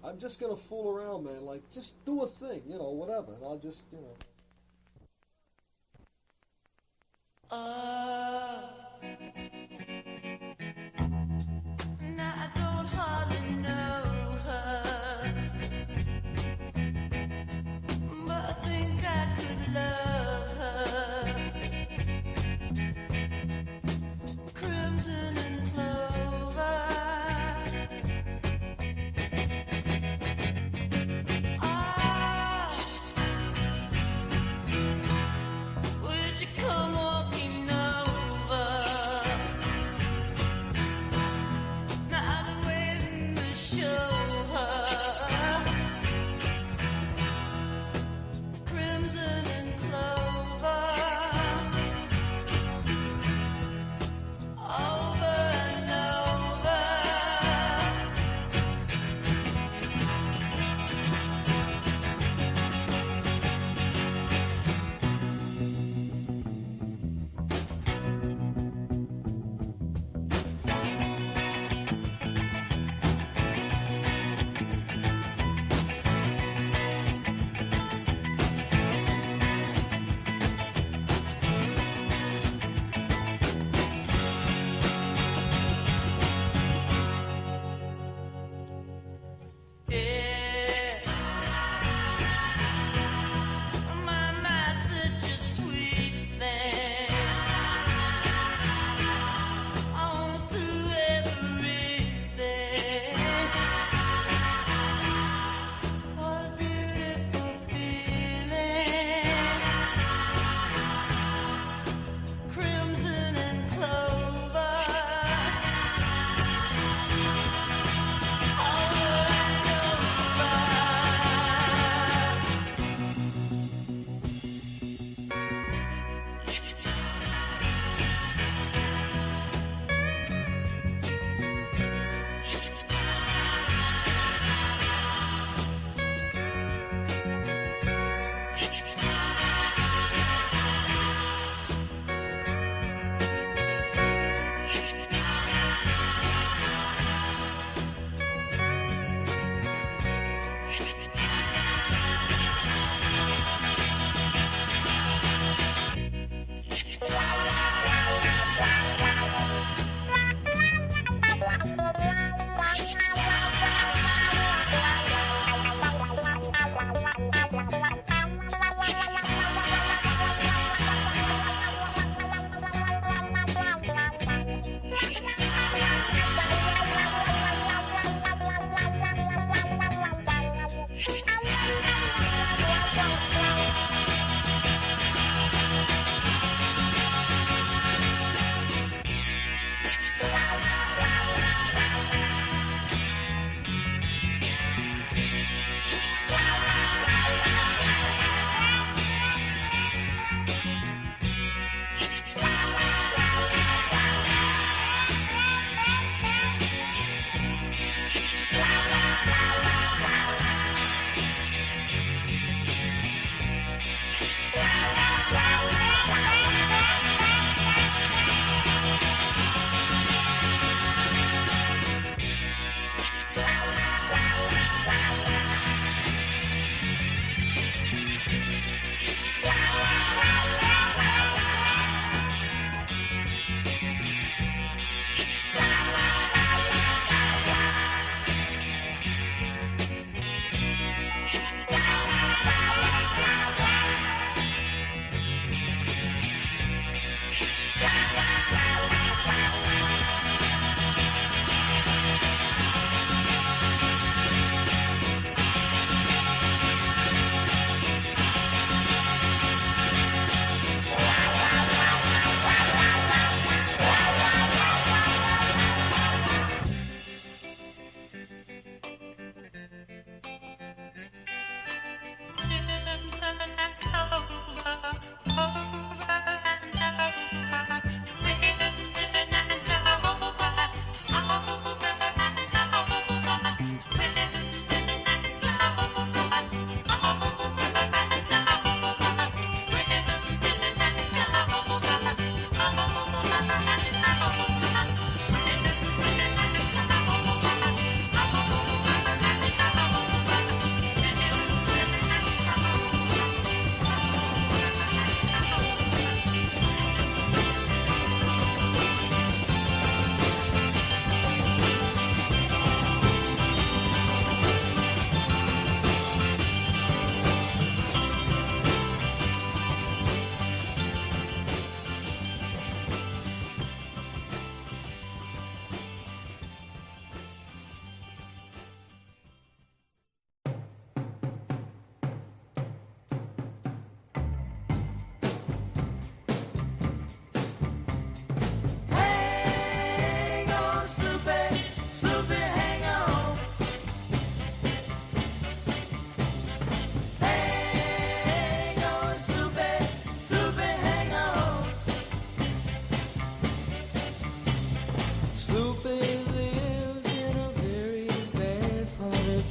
I'm just gonna fool around, man. Like, just do a thing, you know, whatever. And I'll just, you know. Now I don't hardly know her, but I think I could love her. Crimson and clover. Would you come walking over?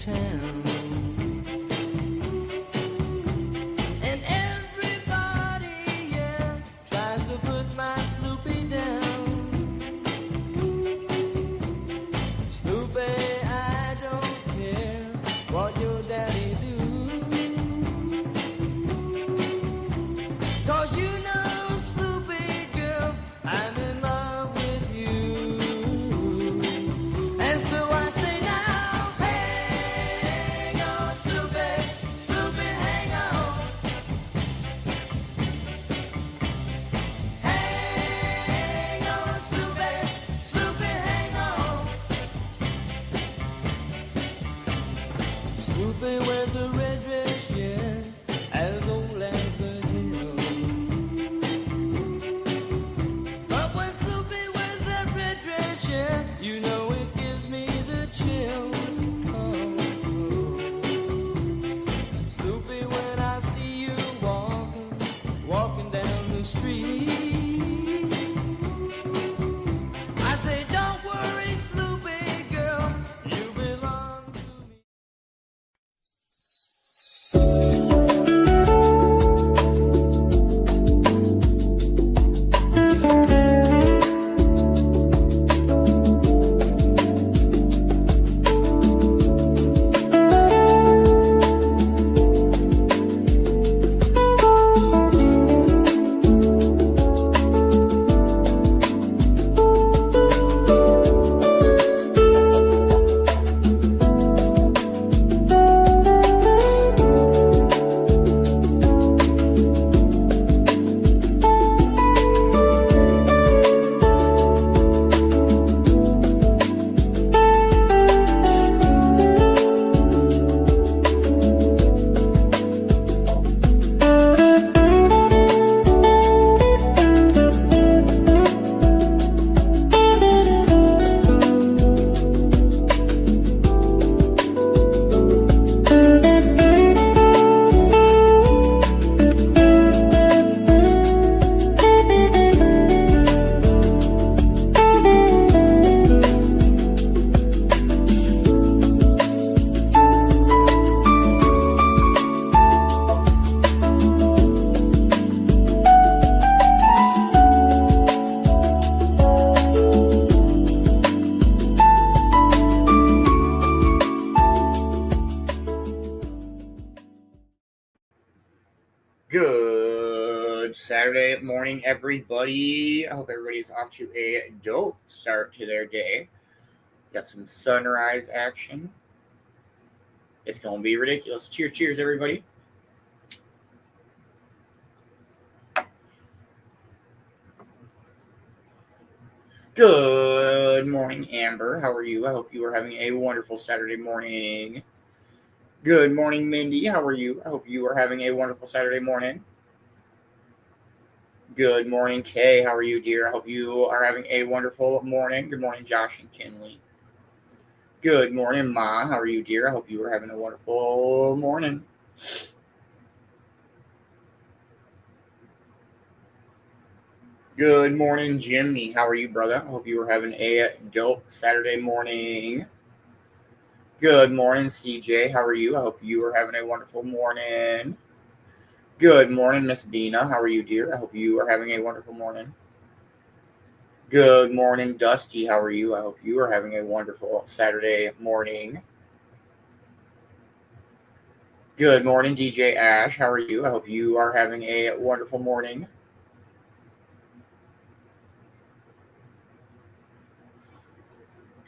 town. And everybody, yeah, tries to put my Snoopy down. Snoopy, I don't care what your daddy do. 'Cause you know, Snoopy girl, I'm in love with you. And so I say now, hang on, Snoopy, Snoopy, hang on. Hang on, Snoopy, Snoopy, hang on. Snoopy wears a red dress, yeah, as old as the hill. But when Snoopy wears that red dress, yeah, you know it gives me the chills. Oh. Snoopy, when I see you walking down the street, I say, don't worry, Snoopy girl, you belong to me. Good Saturday morning, everybody. I hope everybody's off to a dope start to their day. Got some sunrise action. It's going to be ridiculous. Cheers, cheers, everybody. Good morning, Amber. How are you? I hope you are having a wonderful Saturday morning. Good morning, Mindy. How are you? I hope you are having a wonderful Saturday morning. Good morning, Kay. How are you, dear? I hope you are having a wonderful morning. Good morning, Josh and Kinley. Good morning, Ma. How are you, dear? I hope you are having a wonderful morning. Good morning, Jimmy. How are you, brother? I hope you are having a dope Saturday morning. Good morning, CJ. How are you? I hope you are having a wonderful morning. Good morning, Miss Dina. How are you, dear? I hope you are having a wonderful morning. Good morning, Dusty. How are you? I hope you are having a wonderful Saturday morning. Good morning, DJ Ash. How are you? I hope you are having a wonderful morning.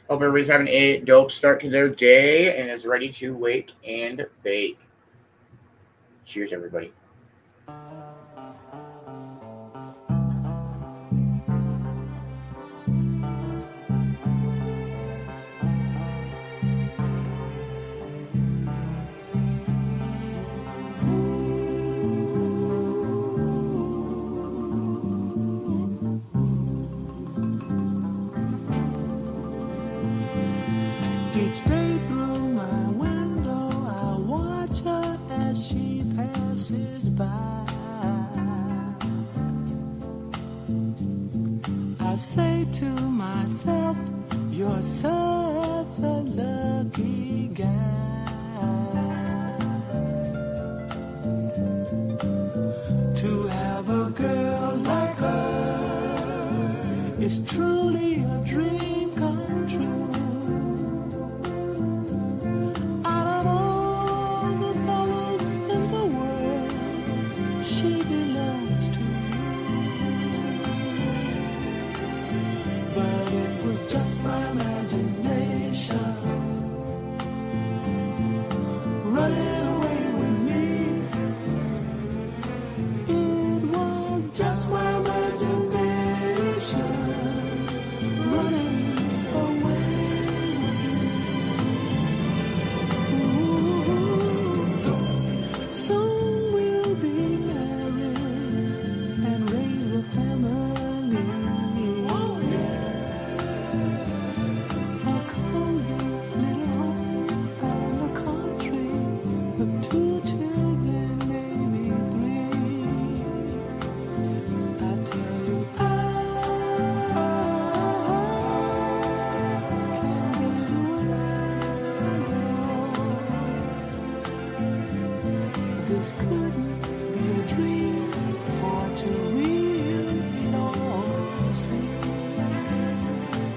Hope everybody's having a dope start to their day and is ready to wake and bake. Cheers, everybody. Each day through my window, I watch her as she passes by. I say to myself, you're such a lucky guy. She's truly a dream come true. Out of all the fellas in the world, she belongs to you. But it was just my imagination running away with me. It was just my imagination running away with me. Ooh, soon we'll be married and raise a family. Oh yeah, a cozy little home out in the country with 2 children, maybe 3. I tell you, I can't get away. This couldn't be a dream, or too real it all seems.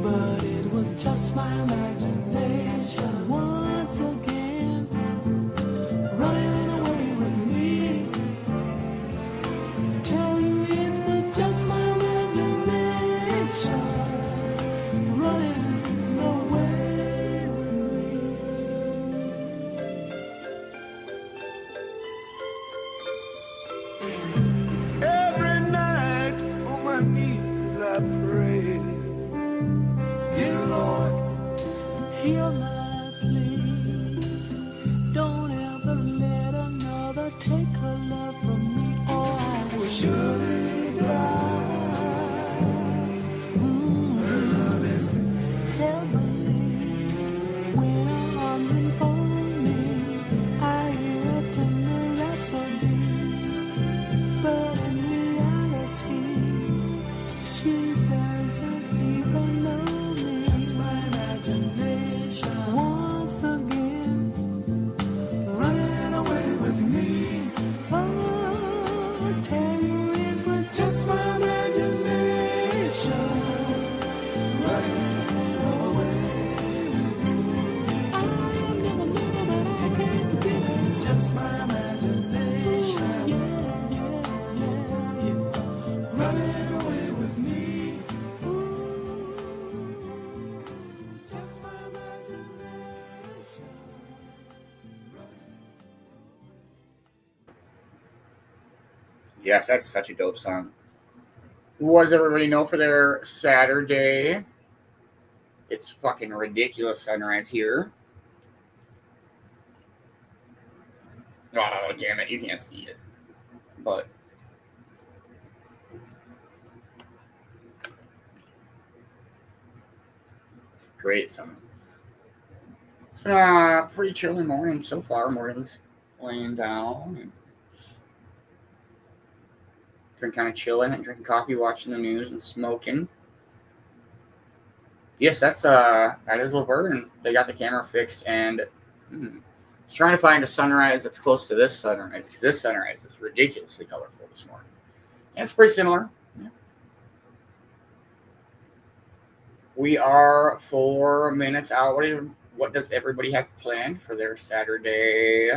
But it was just my imagination once again running away with me. I tell you, it was just my imagination running away with me. Every night on my knees I pray, dear Lord, hear my plea. Don't ever let another take her love from me, or I will surely die. Her love is heavenly. When her arms enfold me, I hear a tender rhapsody. But in reality, she doesn't even know me. Just my imagination once again running away with me. Oh, I tell you, it was just my imagination running away with me. I never knew that I can't forget it. Just my imagination. Yeah. Running away with me. Just my imagination. Yes, that's such a dope song. What does everybody know for their Saturday? It's fucking ridiculous sunrise here. Oh, damn it. You can't see it. But great summer. It's been a pretty chilly morning so far. Morgan's laying down and been kind of chilling and drinking coffee, watching the news, and smoking. Yes, that is Laverne. They got the camera fixed, and trying to find a sunrise that's close to this sunrise, because this sunrise is ridiculously colorful this morning. And it's pretty similar. Yeah. We are 4 minutes out. What does everybody have planned for their Saturday?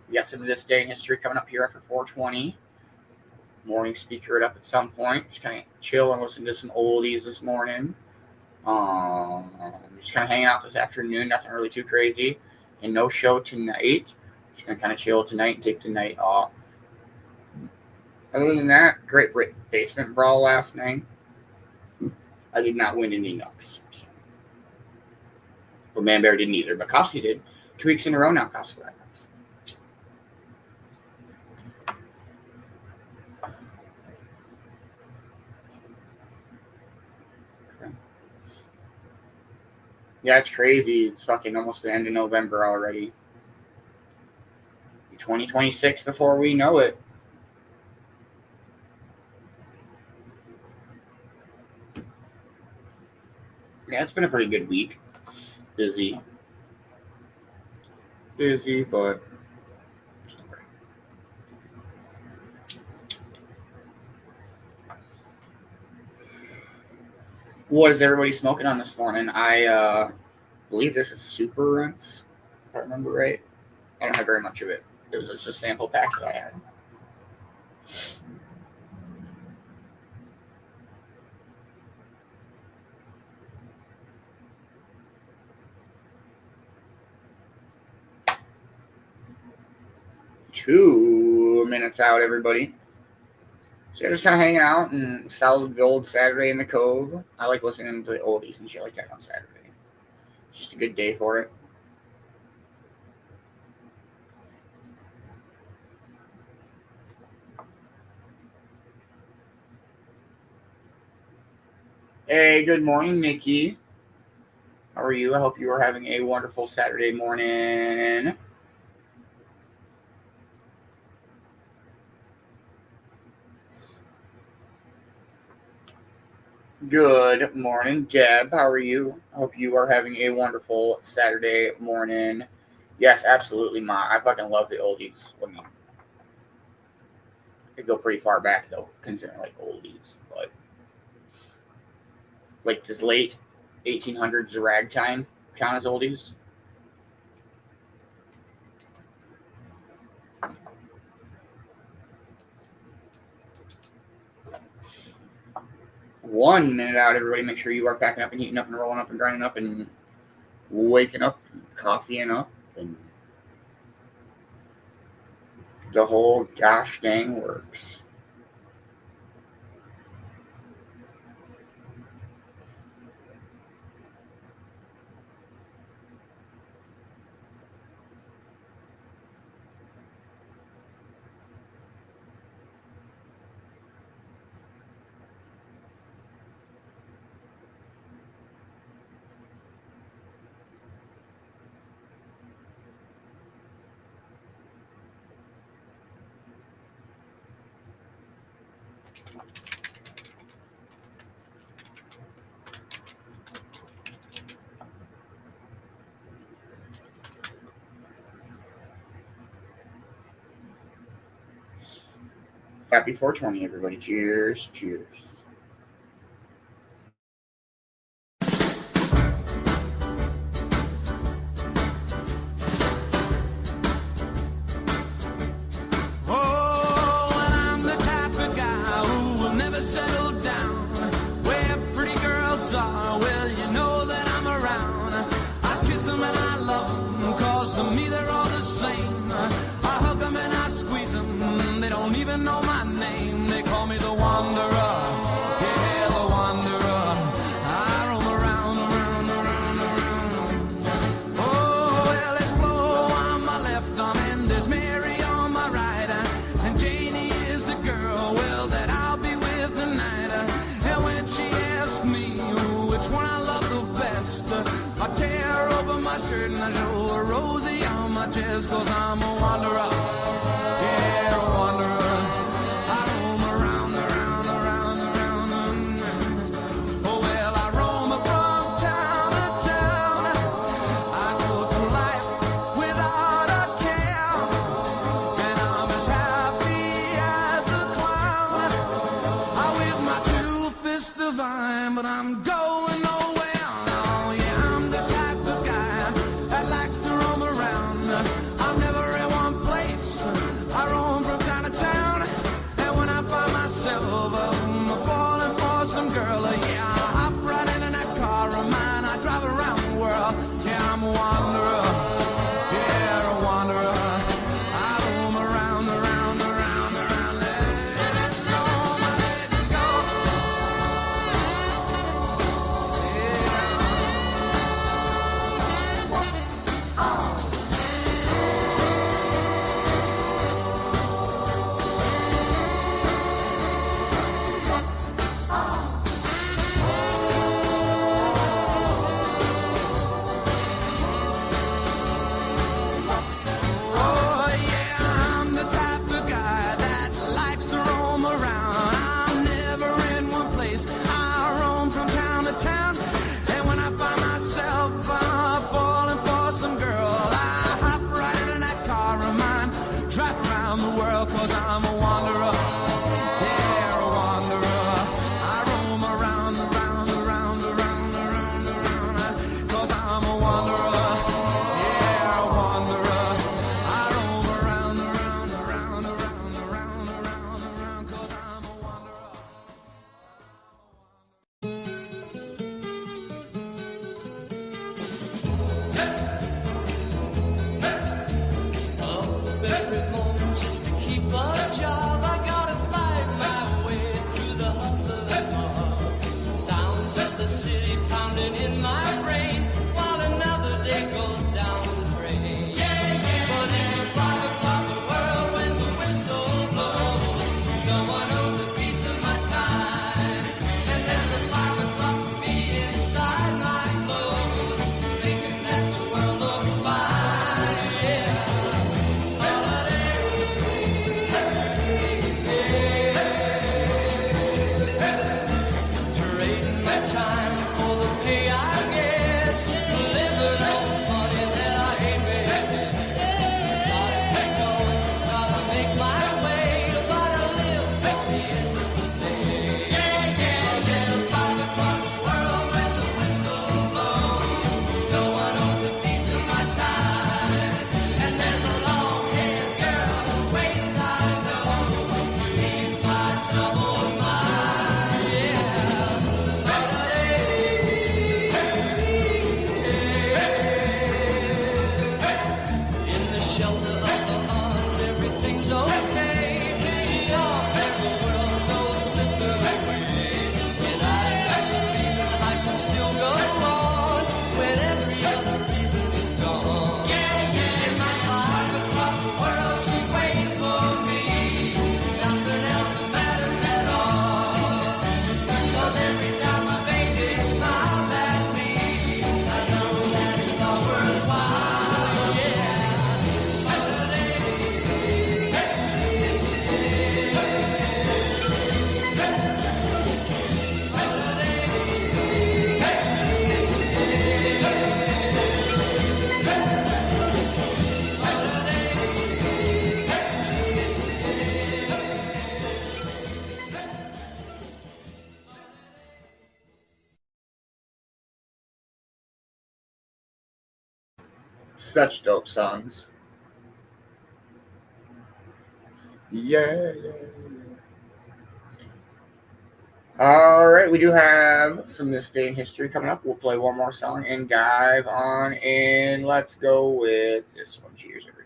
We got some of this day in history coming up here after 4:20. Morning speaker it up at some point. Just kind of chill and listen to some oldies this morning. Just kind of hanging out this afternoon. Nothing really too crazy. And no show tonight. Just going to kind of chill tonight and take the night off. Other than that, great basement brawl last night. I did not win any knucks. So. Well, Man Bear didn't either, but Kopsky did. 2 weeks in a row now, Kopsky got knucks. Okay. Yeah, it's crazy. It's fucking almost the end of November already. 2026 before we know it. Yeah, it's been a pretty good week. Busy, but What is everybody smoking on this morning? I believe this is Super Rinse, if I remember right. I don't have very much of it. It was just a sample pack that I had. Two minutes out, everybody. So you're just kind of hanging out and solid gold Saturday in the Cove. I like listening to the oldies and shit like that on Saturday. It's just a good day for it. Hey, good morning, Nikki. How are you? I hope you are having a wonderful Saturday morning. Good morning, Deb. How are you? I hope you are having a wonderful Saturday morning. Yes, absolutely, Ma. I fucking love the oldies. I mean, they go pretty far back, though, considering, like, oldies. But, like, this late 1800s ragtime count as oldies? One minute out, everybody. Make sure you are packing up and heating up and rolling up and grinding up and waking up and coffeeing up and the whole gosh dang works. Happy 420, everybody. Cheers. Cheers. Cause I'm a wanderer, yeah, a wanderer. I roam around. Oh well, I roam from town to town. I go through life without a care, and I'm as happy as a clown. I with my two fists divine, but I'm going nowhere. Oh yeah, I'm the type of guy that likes to roam around. I'm never in one place. Such dope songs. Yeah. All right, we do have some This Day in History coming up. We'll play one more song and dive on in. Let's go with this one. Cheers, everybody.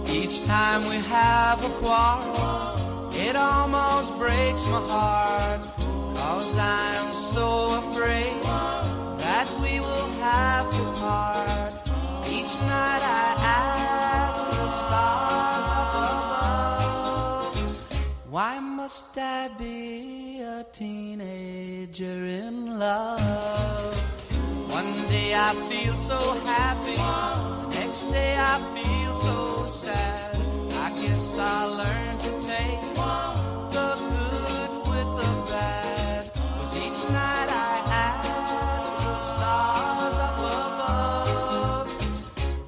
Each time we have a quarrel, it almost breaks my heart, 'cause I'm so afraid that we will have to part. Each night I ask the stars up above, why must I be a teenager in love? One day I feel so happy, the next day I feel so sad. I guess I'll learn to take the good with the bad, 'cause each night I ask the stars up above,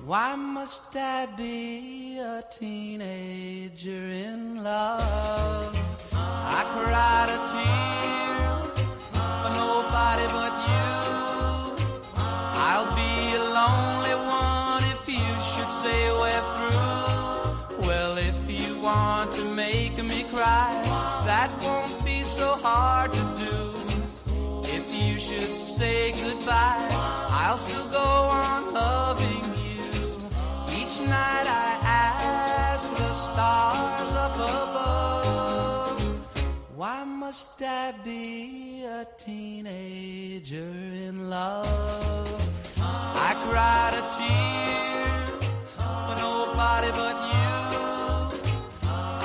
why must I be a teenager in love? I cried a tear for nobody but you. I'll be a lonely one if you should say we're through. Well, if you want to make me cry, that won't be so hard to do. If you should say goodbye, I'll still go on loving you. Each night I ask the stars up above, why must I be a teenager in love? I cried a tear for nobody but you.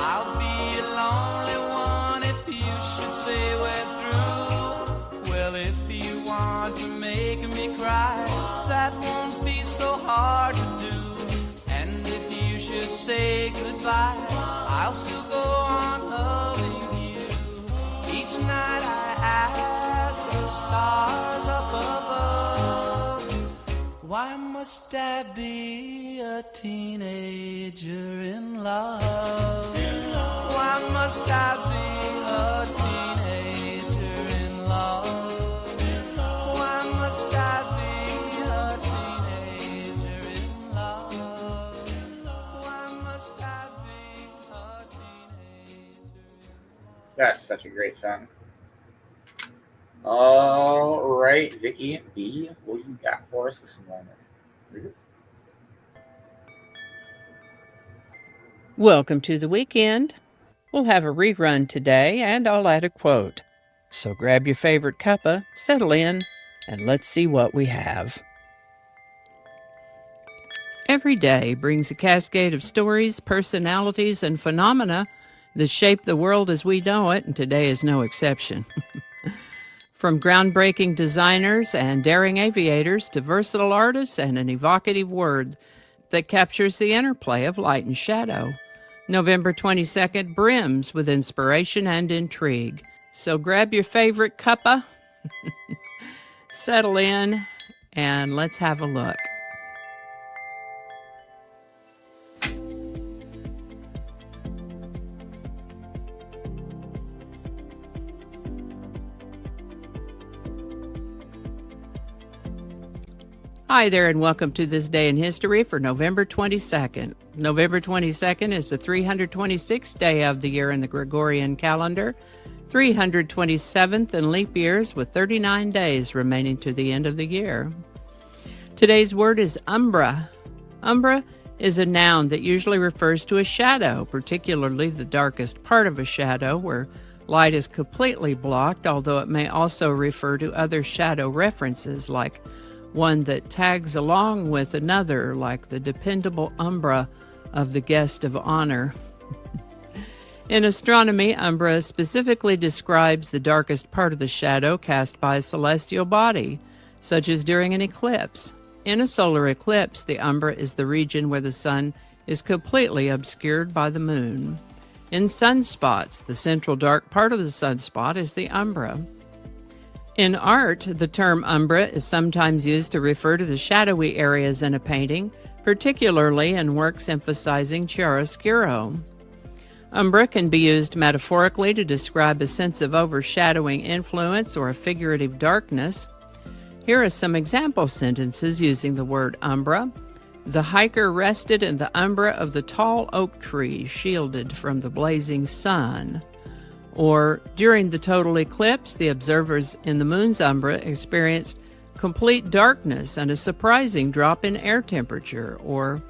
I'll be a lonely one if you should say we're through. Well, if you want to make me cry, that won't be so hard to do. And if you should say goodbye, I'll still go on loving you. Each night I ask the stars up above, why must I be a teenager in love? Why must I be a teenager in love? Why must I be a teenager in love? Why must I be a teenager? That's such a great song. All right, Vicki B, what you got for us this morning? Welcome to the weekend. We'll have a rerun today, and I'll add a quote. So grab your favorite cuppa, settle in, and let's see what we have. Every day brings a cascade of stories, personalities, and phenomena that shape the world as we know it, and today is no exception. From groundbreaking designers and daring aviators to versatile artists and an evocative word that captures the interplay of light and shadow. November 22nd brims with inspiration and intrigue. So grab your favorite cuppa, settle in, and let's have a look. Hi there, and welcome to This Day in History for November 22nd. November 22nd is the 326th day of the year in the Gregorian calendar, 327th in leap years, with 39 days remaining to the end of the year. Today's word is umbra. Umbra is a noun that usually refers to a shadow, particularly the darkest part of a shadow where light is completely blocked, although it may also refer to other shadow references like one that tags along with another, like the dependable umbra of the guest of honor. In astronomy, umbra specifically describes the darkest part of the shadow cast by a celestial body, such as during an eclipse. In a solar eclipse, the umbra is the region where the sun is completely obscured by the moon. In sunspots, the central dark part of the sunspot is the umbra. In art, the term umbra is sometimes used to refer to the shadowy areas in a painting particularly in works emphasizing chiaroscuro. Umbra can be used metaphorically to describe a sense of overshadowing influence or a figurative darkness. Here are some example sentences using the word umbra. The hiker rested in the umbra of the tall oak tree, shielded from the blazing sun. Or, during the total eclipse, the observers in the moon's umbra experienced complete darkness and a surprising drop in air temperature. Or,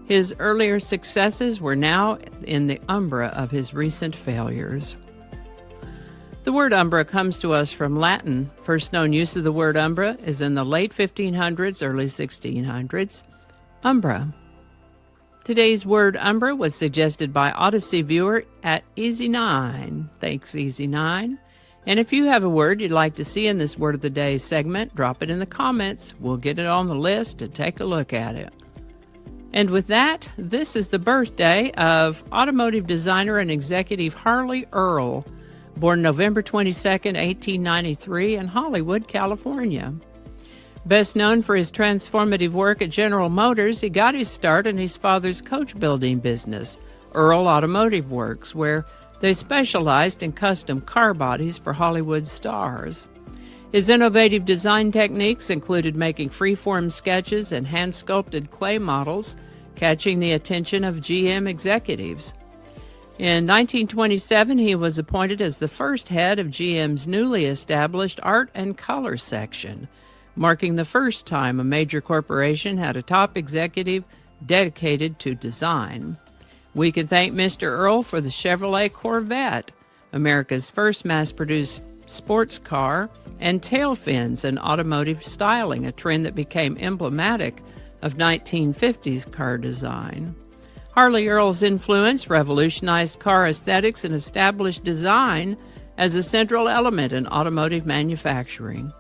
his earlier successes were now in the umbra of his recent failures. The word umbra comes to us from Latin. First known use of the word umbra is in the late 1500s, early 1600s. Umbra. Today's word umbra was suggested by Odyssey viewer at Easy9. Thanks, Easy9. And if you have a word you'd like to see in this Word of the Day segment, drop it in the comments. We'll get it on the list and take a look at it. And with that, this is the birthday of automotive designer and executive Harley Earl, born November 22, 1893 in Hollywood, California. Best known for his transformative work at General Motors, he got his start in his father's coach building business, Earl Automotive Works, where they specialized in custom car bodies for Hollywood stars. His innovative design techniques included making freeform sketches and hand-sculpted clay models, catching the attention of GM executives. In 1927, he was appointed as the first head of GM's newly established Art and Color section, marking the first time a major corporation had a top executive dedicated to design. We can thank Mr. Earl for the Chevrolet Corvette, America's first mass-produced sports car, and tail fins and automotive styling, a trend that became emblematic of 1950s car design. Harley Earl's influence revolutionized car aesthetics and established design as a central element in automotive manufacturing.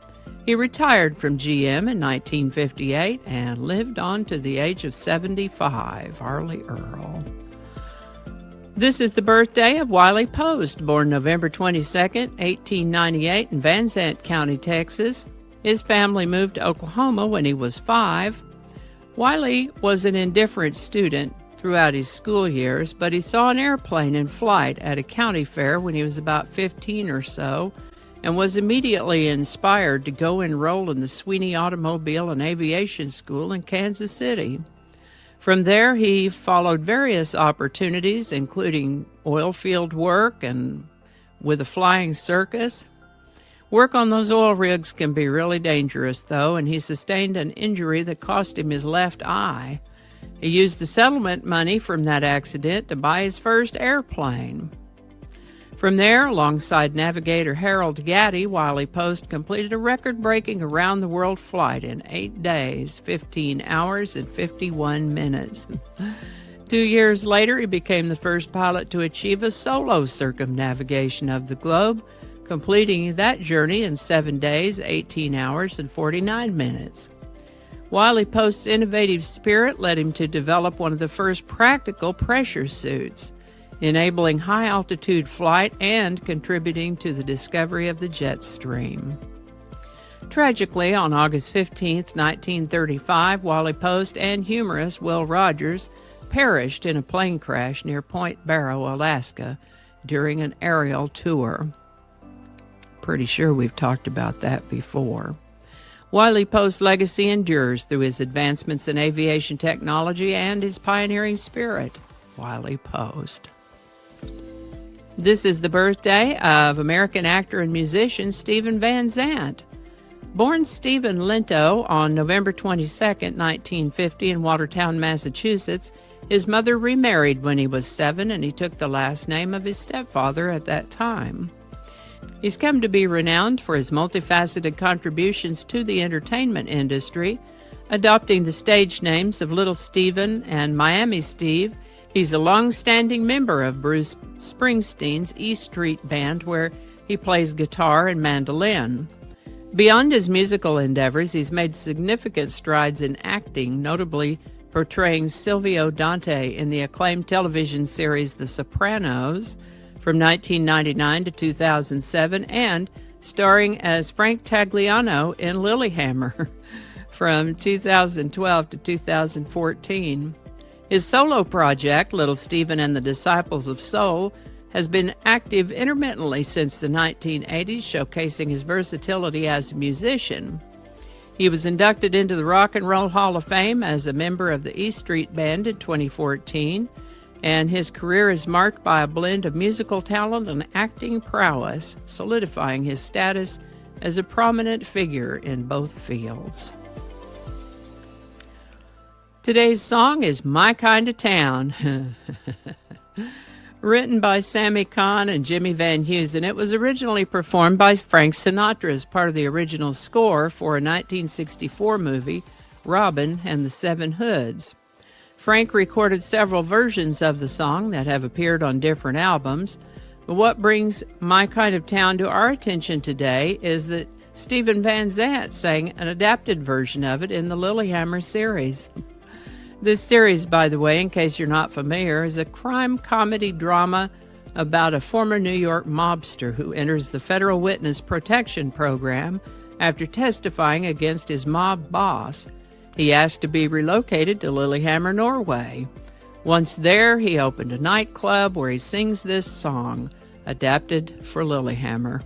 He retired from GM in 1958 and lived on to the age of 75. Harley Earl. This is the birthday of Wiley Post, born November 22, 1898 in Van Zandt County, Texas. His family moved to Oklahoma when he was 5. Wiley was an indifferent student throughout his school years, but he saw an airplane in flight at a county fair when he was about 15 or so, and was immediately inspired to go enroll in the Sweeney Automobile and Aviation School in Kansas City. From there, he followed various opportunities, including oil field work and with a flying circus. Work on those oil rigs can be really dangerous, though, and he sustained an injury that cost him his left eye. He used the settlement money from that accident to buy his first airplane. From there, alongside navigator Harold Gatty, Wiley Post completed a record-breaking around-the-world flight in 8 days, 15 hours, and 51 minutes. 2 years later, he became the first pilot to achieve a solo circumnavigation of the globe, completing that journey in 7 days, 18 hours, and 49 minutes. Wiley Post's innovative spirit led him to develop one of the first practical pressure suits, enabling high-altitude flight and contributing to the discovery of the jet stream. Tragically, on August 15, 1935, Wiley Post and humorist Will Rogers perished in a plane crash near Point Barrow, Alaska, during an aerial tour. Pretty sure we've talked about that before. Wiley Post's legacy endures through his advancements in aviation technology and his pioneering spirit. Wiley Post. This is the birthday of American actor and musician Stephen Van Zandt. Born Stephen Linto on November 22, 1950 in Watertown, Massachusetts, his mother remarried when he was 7 and he took the last name of his stepfather at that time. He's come to be renowned for his multifaceted contributions to the entertainment industry, adopting the stage names of Little Steven and Miami Steve. He's a long-standing member of Bruce Springsteen's E Street Band, where he plays guitar and mandolin. Beyond his musical endeavors, he's made significant strides in acting, notably portraying Silvio Dante in the acclaimed television series The Sopranos from 1999 to 2007, and starring as Frank Tagliano in Lilyhammer from 2012 to 2014. His solo project, Little Stephen and the Disciples of Soul, has been active intermittently since the 1980s, showcasing his versatility as a musician. He was inducted into the Rock and Roll Hall of Fame as a member of the E Street Band in 2014, and his career is marked by a blend of musical talent and acting prowess, solidifying his status as a prominent figure in both fields. Today's song is My Kind of Town. Written by Sammy Kahn and Jimmy Van Heusen, it was originally performed by Frank Sinatra as part of the original score for a 1964 movie, Robin and the Seven Hoods. Frank recorded several versions of the song that have appeared on different albums, but what brings My Kind of Town to our attention today is that Stephen Van Zandt sang an adapted version of it in the Lilyhammer series. This series, by the way, in case you're not familiar, is a crime comedy drama about a former New York mobster who enters the Federal Witness Protection Program after testifying against his mob boss. He asked to be relocated to Lilyhammer, Norway. Once there, he opened a nightclub where he sings this song, adapted for Lilyhammer.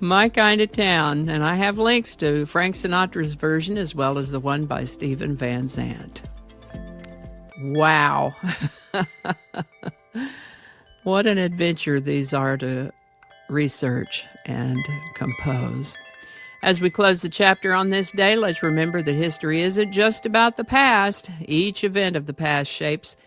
My Kind of Town, and I have links to Frank Sinatra's version as well as the one by Stephen Van Zandt. Wow. What an adventure these are to research and compose. As we close the chapter on this day, let's remember that history isn't just about the past. Each event of the past shapes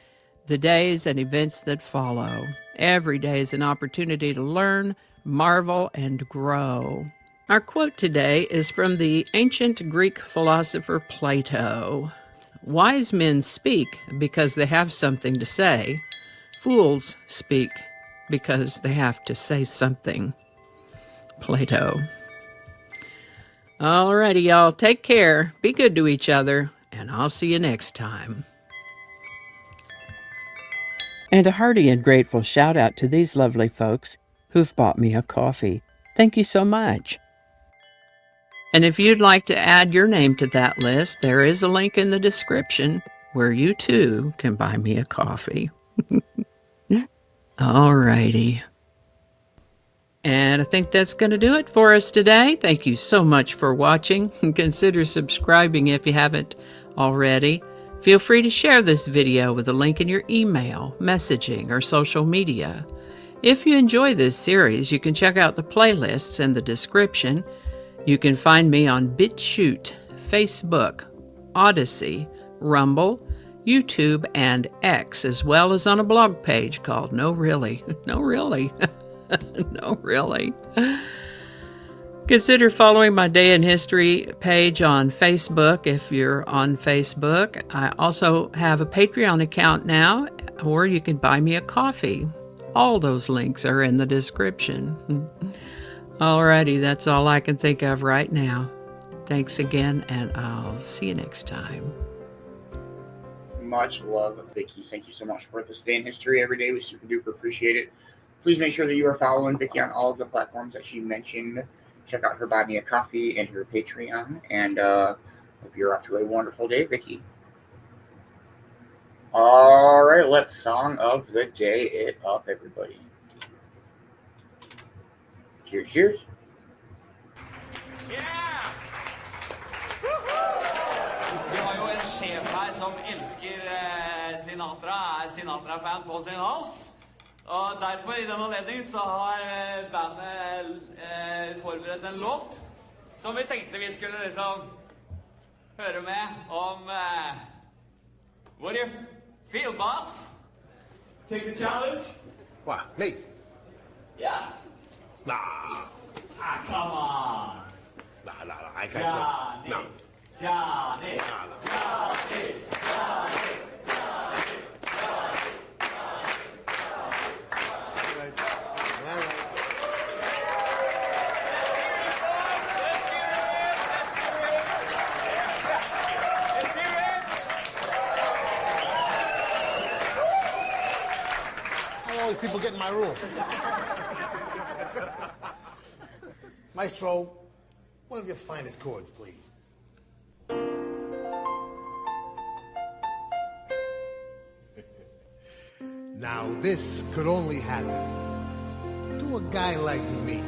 the days and events that follow. Every day is an opportunity to learn, marvel, and grow. Our quote today is from the ancient Greek philosopher Plato. Wise men speak because they have something to say. Fools speak because they have to say something. Plato. Alrighty, y'all. Take care. Be good to each other, and I'll see you next time. And a hearty and grateful shout out to these lovely folks who've bought me a coffee. Thank you so much. And if you'd like to add your name to that list, there is a link in the description where you too can buy me a coffee. Alrighty. And I think that's going to do it for us today. Thank you so much for watching. Consider subscribing if you haven't already. Feel free to share this video with a link in your email, messaging, or social media. If you enjoy this series, you can check out the playlists in the description. You can find me on BitChute, Facebook, Odyssey, Rumble, YouTube, and X, as well as on a blog page called No Really. No Really. No Really. Consider following my Day in History page on Facebook if you're on Facebook. I also have a Patreon account now, or you can buy me a coffee. All those links are in the description. Alrighty, that's all I can think of right now. Thanks again, and I'll see you next time. Much love, Vicki. Thank you so much for this Day in History every day. We super duper appreciate it. Please make sure that you are following Vicki on all of the platforms that she mentioned. Check out her Buy Me a Coffee and her Patreon. And hope you're off to a wonderful day, Vicki. All right, let's song of the day it up, everybody. Cheers, cheers. Yeah! Vi har jo en sjef her som elsker Sinatra-fan på sin hals. Og derfor, i den anledning, så har bandet forberedt en låt som vi tenkte vi skulle liksom høre med om What do you feel, boss? Take the challenge? What, me? Yeah. Nah. Ah, come on. Nah, I can't play. No. Johnny. All these people get in my room. Maestro, one of your finest chords, please. Now this could only happen to a guy like me.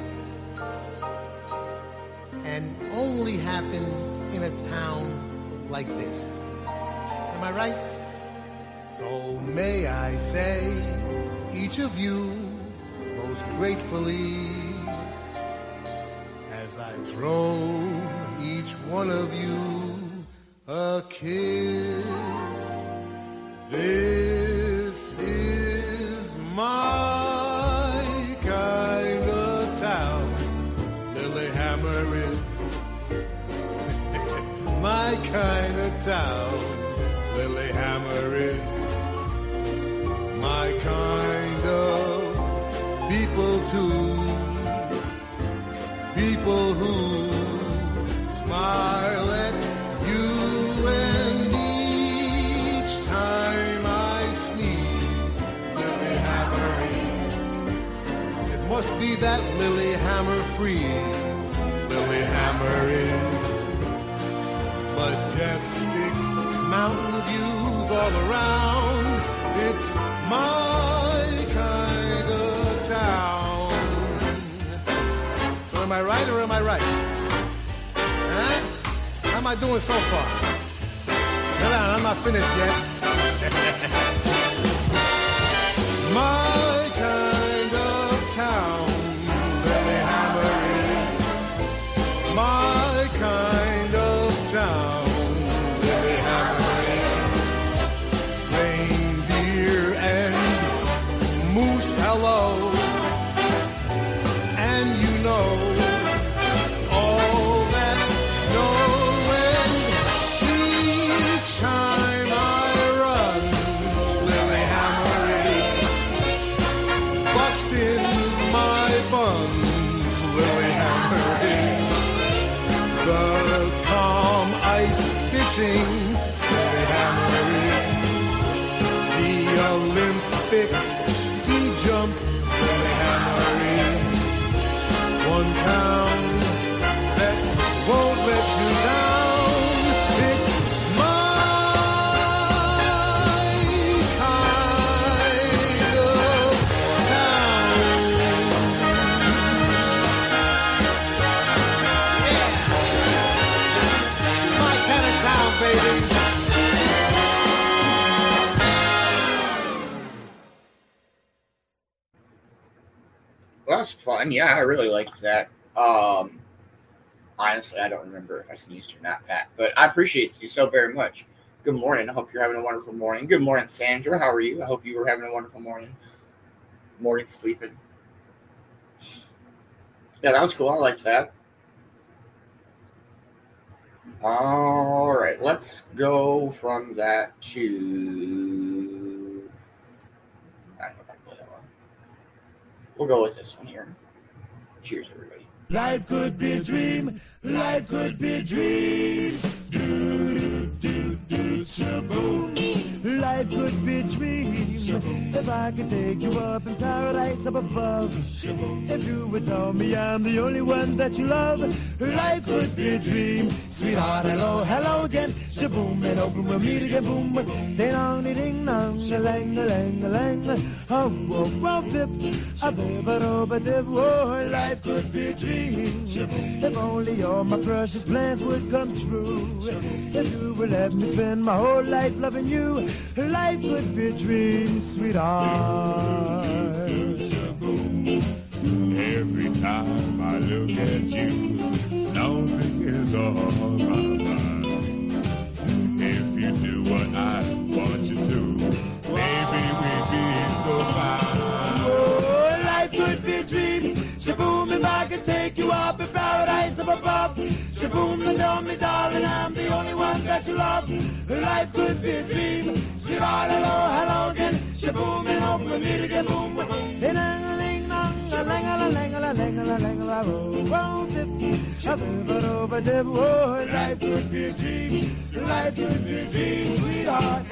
And only happen in a town like this. Am I right? So may I say to each of you most gratefully, as I throw each one of you a kiss, this is my kind of town. Lilyhammer is my kind of town. Lilyhammer is my kind of people too. People who smile at you, and each time I sneeze, Lilyhammer is. It must be that Lilyhammer freeze. Lilyhammer is majestic mountain views all around. It's my kind of town. So am I right or am I right? Huh? How am I doing so far? Sit down, I'm not finished yet. My kind of town, Lilyhammer is. My kind of town. Hello, and you know all that snow, and each time I run, Lilyhammer is busting my buns. Lilyhammer is the calm ice fishing. Lilyhammer is the Olympic ski jump. Lilyhammer is one town that won't let you down. It's my kind of town. Yeah, my kind of town, baby. Well, that's fun. Yeah, I really liked that. Honestly, I don't remember if I sneezed or not, Pat. But I appreciate you so very much. Good morning. I hope you're having a wonderful morning. Good morning, Sandra. How are you? I hope you were having a wonderful morning. Morning sleeping. Yeah, that was cool. I liked that. All right, let's go from that to... I don't know if I can play that one. We'll go with this one here. Cheers, everybody. Life could be a dream. Life could be a dream. Do, do, do, shaboom. Life could be a dream. If I could take you up in paradise up above. If you would tell me I'm the only one that you love. Life could be a dream. Sweetheart, hello, hello again. Shaboom, and open we'll meet again. Boom, ding dong, ding dong, a lang, a lang, a lang. Oh, oh, oh, bip, a bip, a dip. Oh, life could be a dream. If only all my precious plans would come true. If you would let me spend my whole life loving you. Life could be a dream, sweetheart. Every time I look at you, something is on my mind. If you do what I want you to, maybe we'd be so fine. Oh, life could be a dream. Shaboom, if I could take you up in paradise up above. Shaboom, then tell me, darling, I'm the only one that you love. Life could be a dream. Sweetheart, hello, hello again. Shaboom, and hope we meet again. Boom, oh, life could be a dream. Life could be a dream, sweetheart.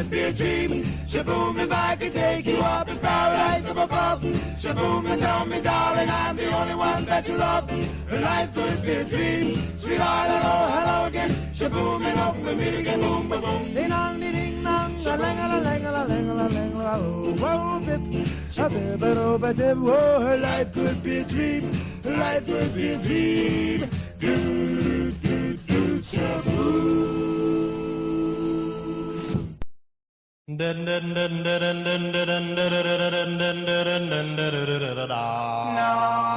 could be a dream. Shaboom, if I could take you up in paradise up above. Shaboom, and tell me, darling, I'm the only one that you love. Life could be a dream. Sweetheart, hello, hello again. Shaboom, and hope we meet again. Boom, boom, boom. Ding dong, ding dong, a lang a lang a lang a lang a whoa, bip, a bip, a do, a dip. Oh, her life could be a dream. Her life could be a dream. Do, do, do, shaboom. Now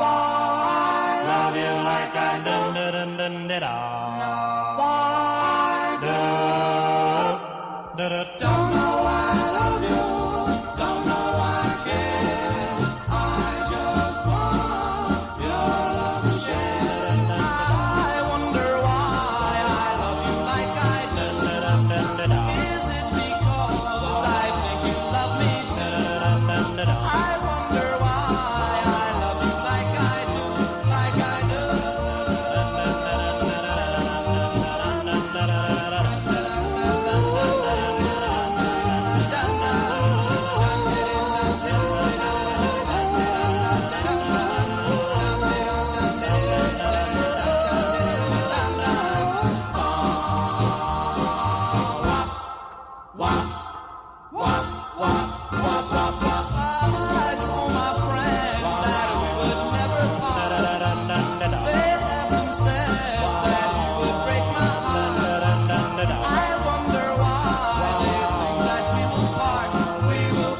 I love you like I do. Don't know why I love you. Don't know why I care. I just want your love to share. I wonder why I love you like I do. Is it because I think you love me too? I wonder why I love you like I do, like I do. I told my friends that we would never part. They laughed and said that you would break my heart. I wonder why they think that we will part. We will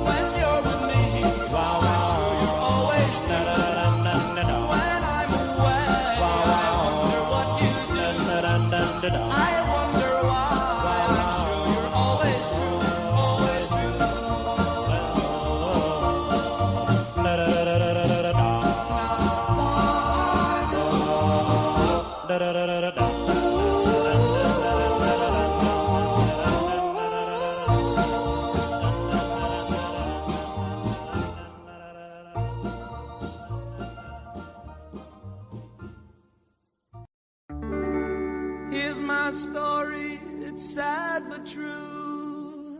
when you're with me, I'm sure you're always true. When I'm away, I wonder what you do. I wonder why, I'm sure you're always true, always true. Here's my story, it's sad but true.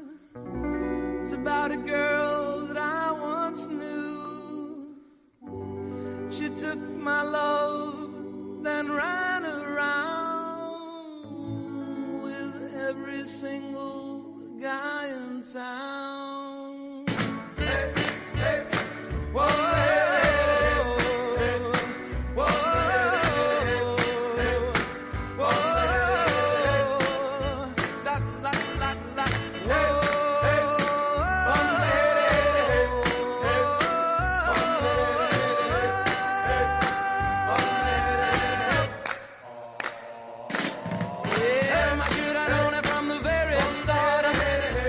It's about a girl that I once knew. She took my love, then ran around with every single guy in town. Hey, hey, whoa, whoa, da, la, la, la, yeah, my should I known it from the very start.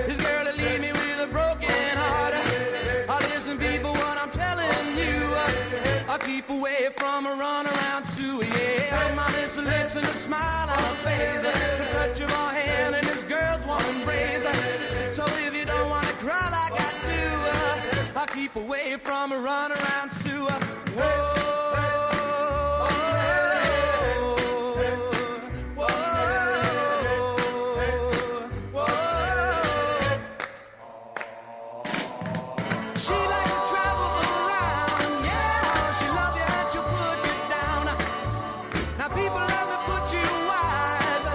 This girl will leave me with a broken heart. Listen, people, what I'm telling you, I keep away from a runaround Sue. Yeah, my Miss lips and a smile on her face, the touch of her hand and this girl's warm embrace. So if you don't want to cry like I do, I keep away from a runaround Sue. Whoa. She likes to travel around, yeah. She love you and she'll put you down. Now people let me put you wise.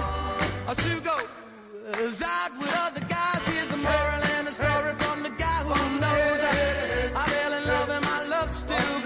Sue goes out with other guys. Here's the moral and the story from the guy who knows. I fell in love and my love still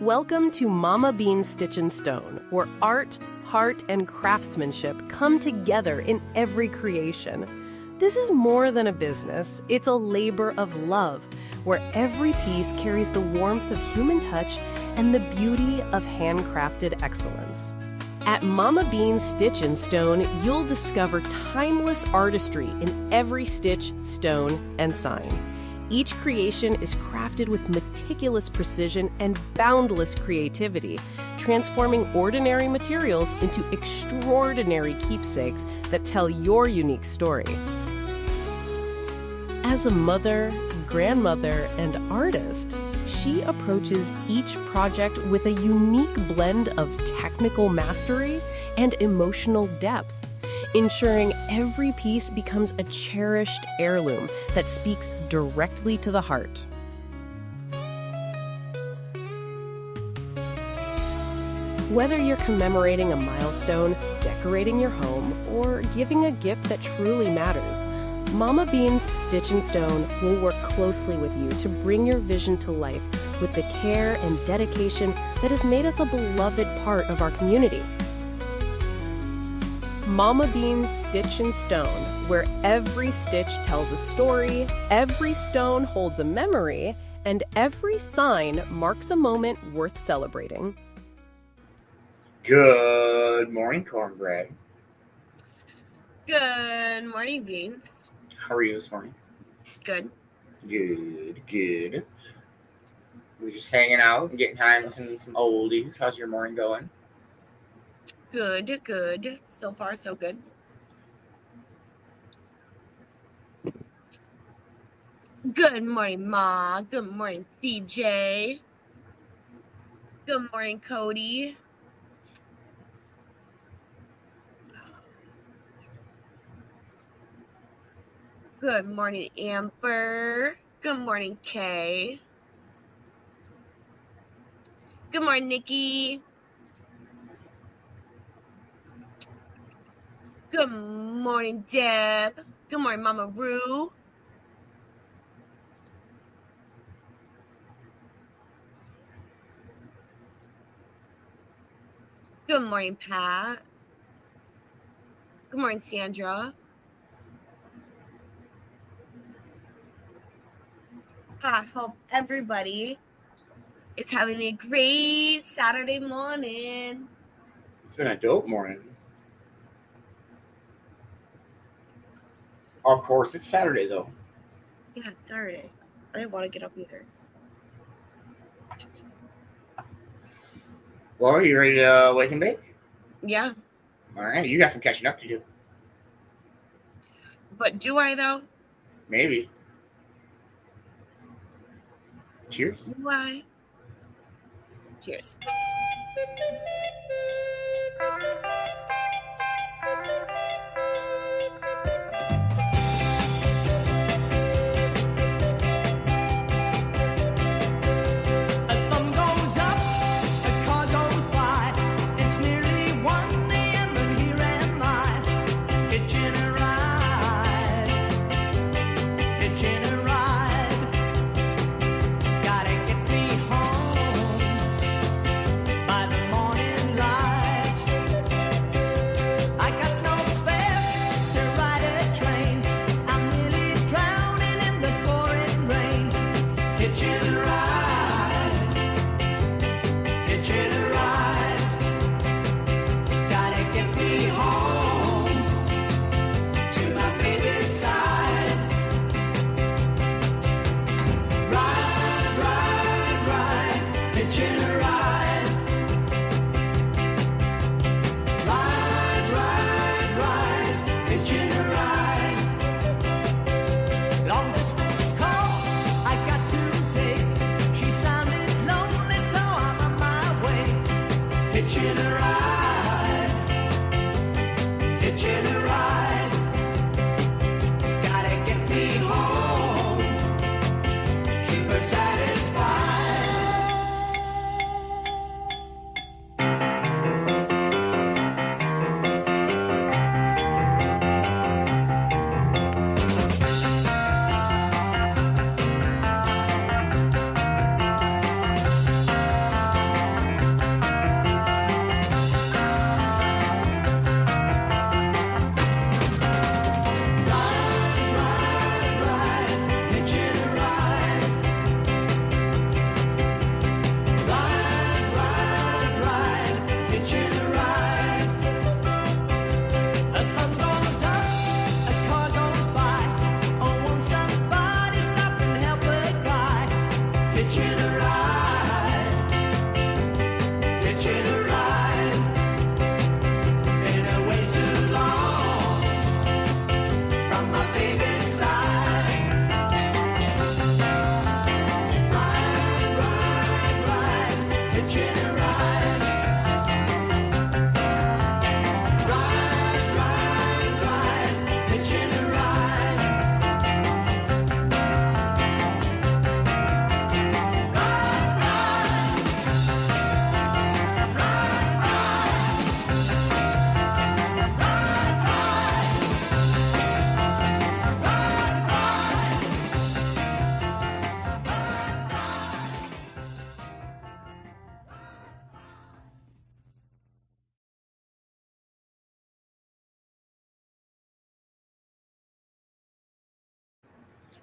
Welcome to Mama Beanz Stitch and Stone, where art, heart, and craftsmanship come together in every creation. This is more than a business, it's a labor of love, where every piece carries the warmth of human touch and the beauty of handcrafted excellence. At Mama Beanz Stitch and Stone, you'll discover timeless artistry in every stitch, stone, and sign. Each creation is crafted with meticulous precision and boundless creativity, transforming ordinary materials into extraordinary keepsakes that tell your unique story. As a mother, grandmother, and artist, she approaches each project with a unique blend of technical mastery and emotional depth, ensuring every piece becomes a cherished heirloom that speaks directly to the heart. Whether you're commemorating a milestone, decorating your home, or giving a gift that truly matters, Mama Beanz Stitch and Stone will work closely with you to bring your vision to life with the care and dedication that has made us a beloved part of our community. Mama Beanz Stitch and Stone, where every stitch tells a story, every stone holds a memory, and every sign marks a moment worth celebrating. Good morning, Cornbread. Good morning, Beanz. How are you this morning? Good. Good. We're just hanging out and getting high and listening to some oldies. How's your morning going? Good. So far, so good. Good morning, Ma. Good morning, CJ. Good morning, Cody. Good morning, Amber. Good morning, Kay. Good morning, Nikki. Good morning, Deb. Good morning, Mama Roo. Good morning, Pat. Good morning, Sandra. I hope everybody is having a great Saturday morning. It's been a dope morning. Of course, it's Saturday, though. Yeah, Saturday. I didn't want to get up either. Well, are you ready to wake and bake? Yeah. All right, you got some catching up to do. But do I, though? Maybe. Cheers. Do I? Cheers.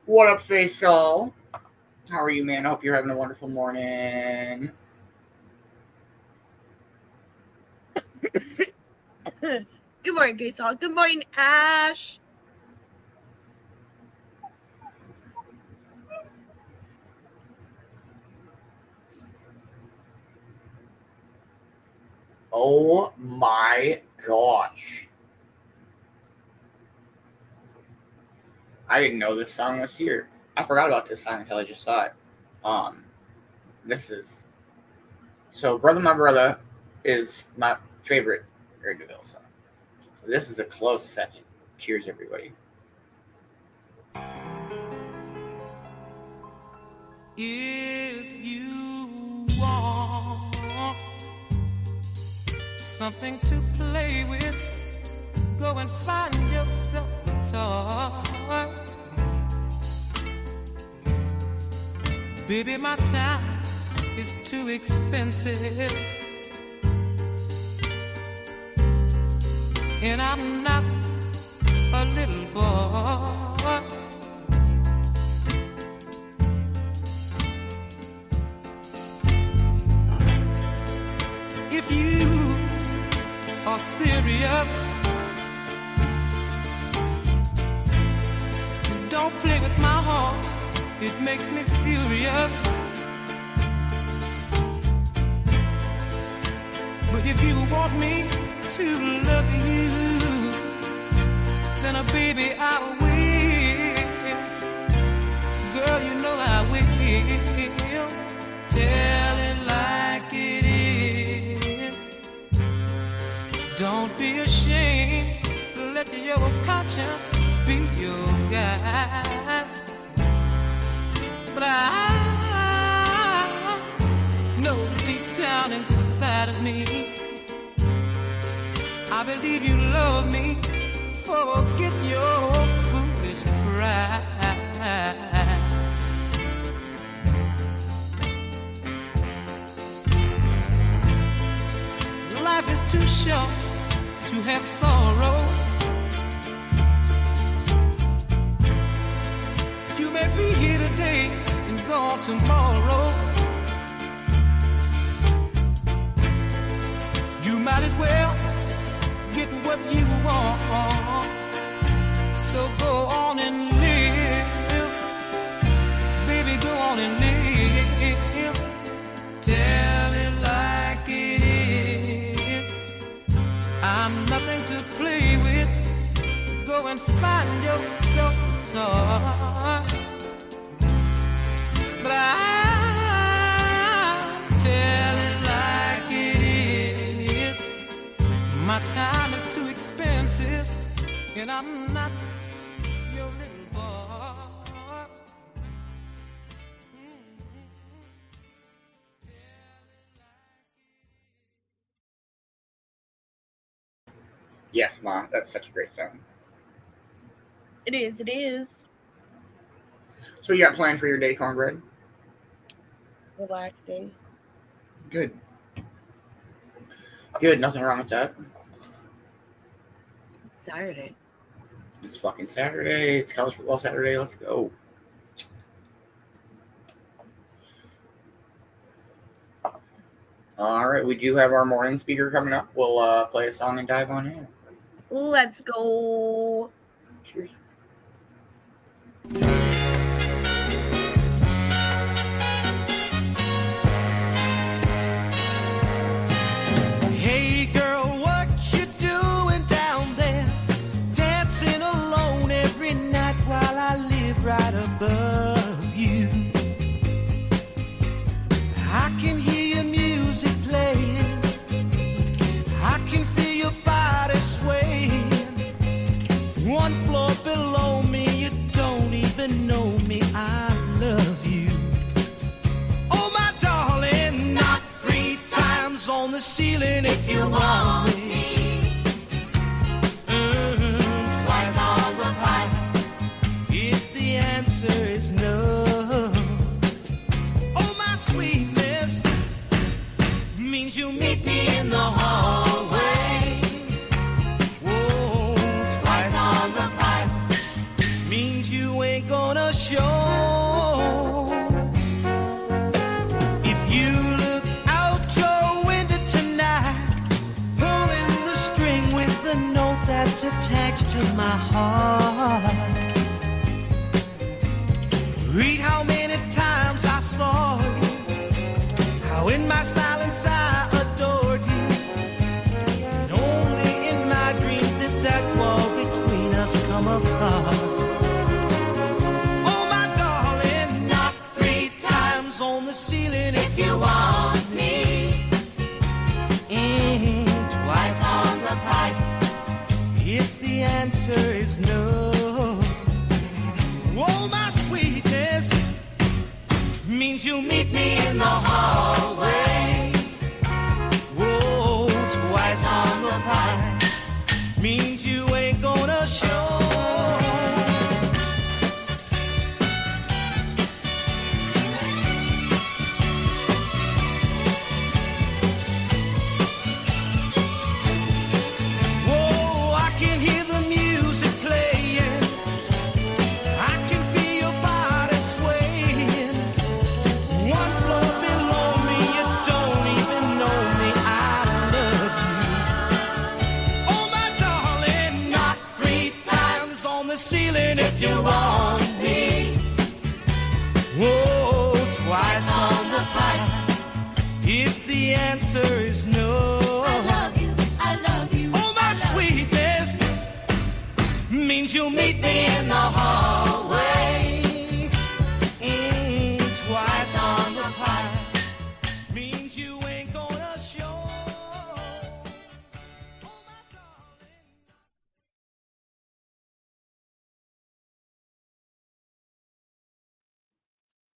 What up, Faisal? How are you, man? I hope you're having a wonderful morning. Good morning, Faisal. Good morning, Ash. Oh my gosh. I didn't know this song was here. I forgot about this song until I just saw it. This is... So, Brother My Brother is my favorite Gary DeVille song. This is a close second. Cheers, everybody. If you want something to play with, go and find yourself a toy. Baby, my time is too expensive, and I'm not a little boy. If you are serious, don't play with my heart, it makes me furious. But if you want me to love you, then baby I will. Girl, you know I will. Tell it like it is. Don't be ashamed, let your conscience be your guide. But I know deep down inside of me, I believe you love me. Forget your foolish pride. Life is too short to have sorrow. You may be here today and gone tomorrow. You might as well get what you want. So go on and live. Baby, go on and live. Tell it like it is. I'm nothing to play with. Go and find yourself a toy. But I tell it like it is. My time is too expensive, and I'm not your little boy. Yes, Ma, that's such a great song. It is, it is. So you got planned for your day, Cornbread? Relaxing. Good. Good, nothing wrong with that. It's Saturday. It's fucking Saturday. It's college football Saturday. Let's go. All right, we do have our morning speaker coming up. We'll play a song and dive on in. Let's go. Cheers. Hey girl, what you doing down there? Dancing alone every night while I live right above you. I can hear your music playing. I can feel your body swaying. One floor below me, you don't even know me. I love you. Oh my darling, knock 3 times on the ceiling if you want me. Twice on the pipe if the answer is no. Oh my sweetness means you meet me in the hallway. Whoa, twice on the pipe means you ain't gonna show heart. Read how many times I saw you, how in my silence I adored you, and only in my dreams did that wall between us come apart. Oh, my darling, knock 3 times on the ceiling if you want me. Twice on the pipe if the answer is no. Oh, my sweetness means you'll meet me in the hallway. Oh, twice on the pipe means you ain't gonna show. Whoa, I can hear the music playing. I can feel your body swaying. One floor below me, you don't even know me. I love you. Oh, my darling, knock 3 times on the ceiling if you want me. Whoa, twice on the pipe if the answer is no. I love you, I love you. Oh, my sweetness means you'll meet me in the hallway. Twice on the pipe means you ain't gonna show. Oh, my darling.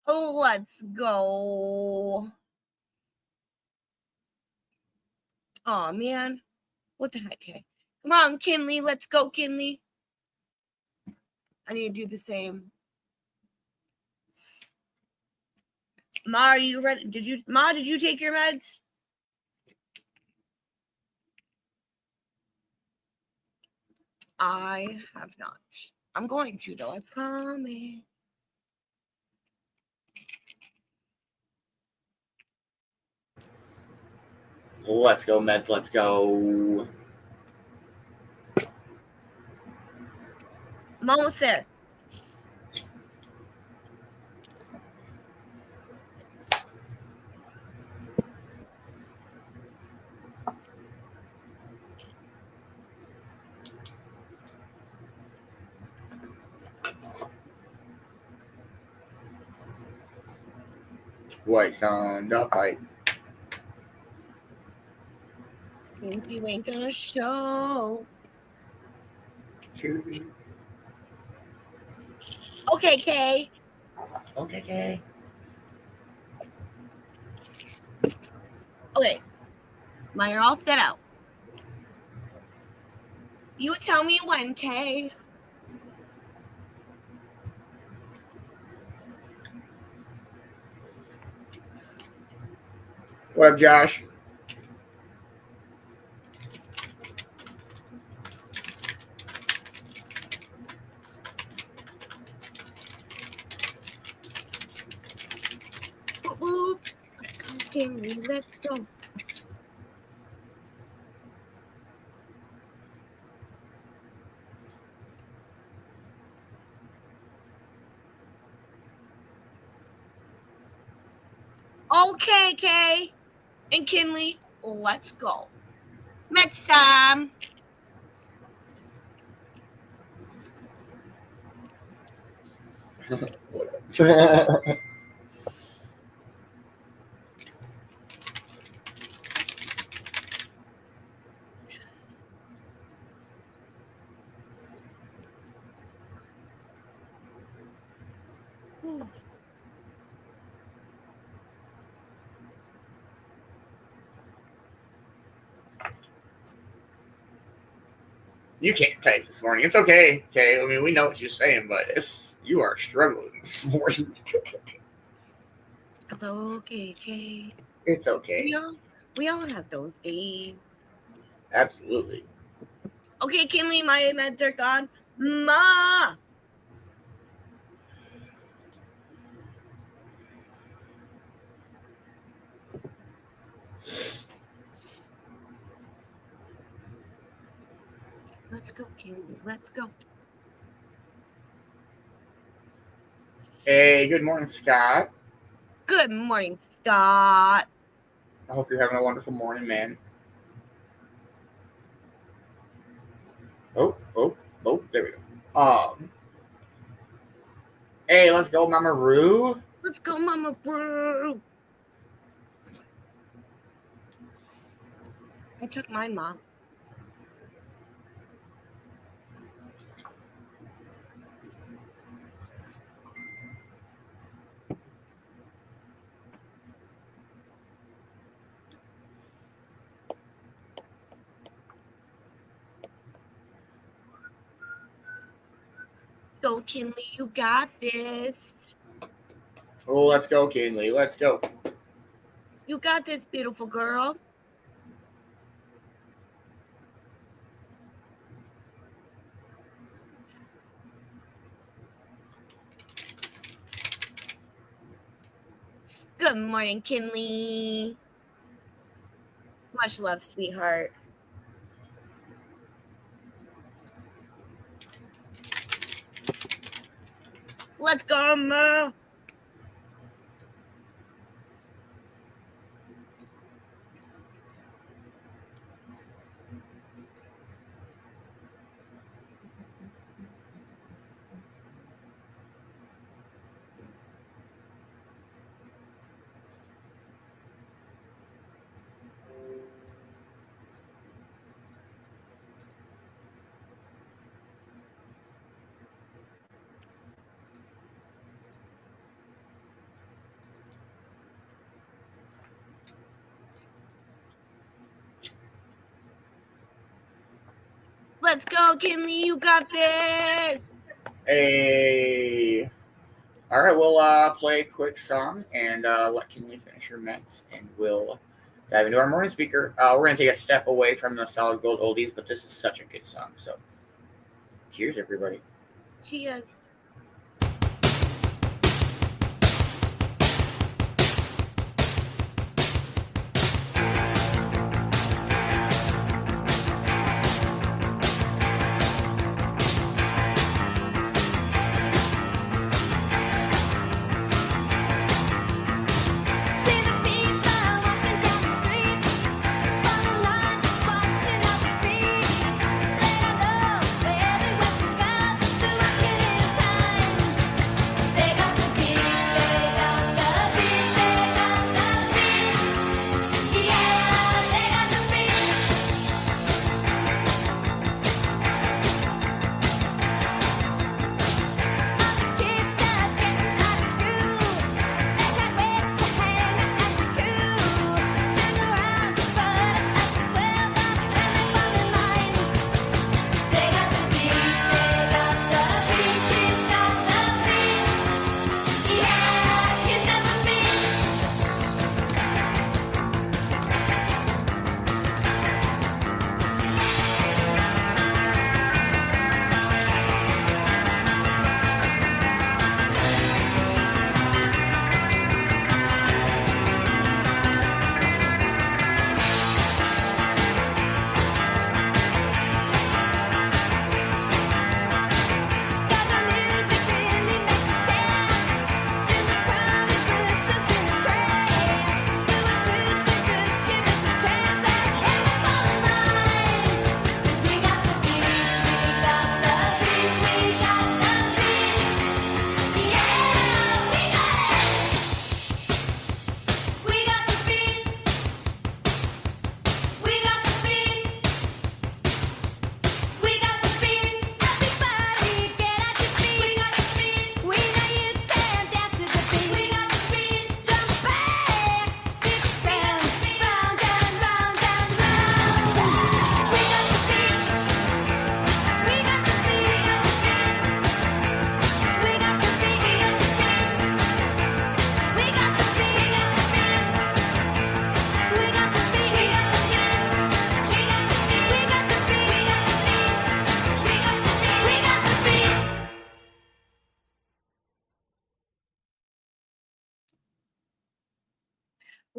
Oh, let's go. Oh man, what the heck? Hey, come on, Kinley, let's go, Kinley. I need to do the same. Ma, are you ready? Did you take your meds? I have not. I'm going to though, I promise. Let's go, Meds. Let's go. I'm almost there. Twice on the pipe. Means you ain't gonna show. Okay, Kay. Okay, Kay. Okay. Mine are all set out. You tell me when, Kay. What up, Josh? Ooh. Okay, let's go. Okay, Kay and Kinley, let's go. Next time. You can't type this morning. It's okay. Okay. I mean, we know what you're saying, but you are struggling this morning. It's okay, Kay. It's okay. We all have those days. Absolutely. Okay, Kinley, my meds are gone. Ma! Let's go, Kinley. Let's go. Hey, good morning, Scott. Good morning, Scott. I hope you're having a wonderful morning, man. Oh, there we go. Hey, let's go, Mama Roo. Let's go, Mama Brew. I took mine, Mom. Go, Kinley. You got this. Oh, let's go, Kinley. Let's go. You got this, beautiful girl. Good morning, Kinley. Much love, sweetheart. Let's go, Ma. Let's go, Kinley. You got this. Hey. All right, we'll play a quick song and let Kinley finish her mix, and we'll dive into our morning speaker. We're going to take a step away from the solid gold oldies, but this is such a good song. So, cheers, everybody. Cheers.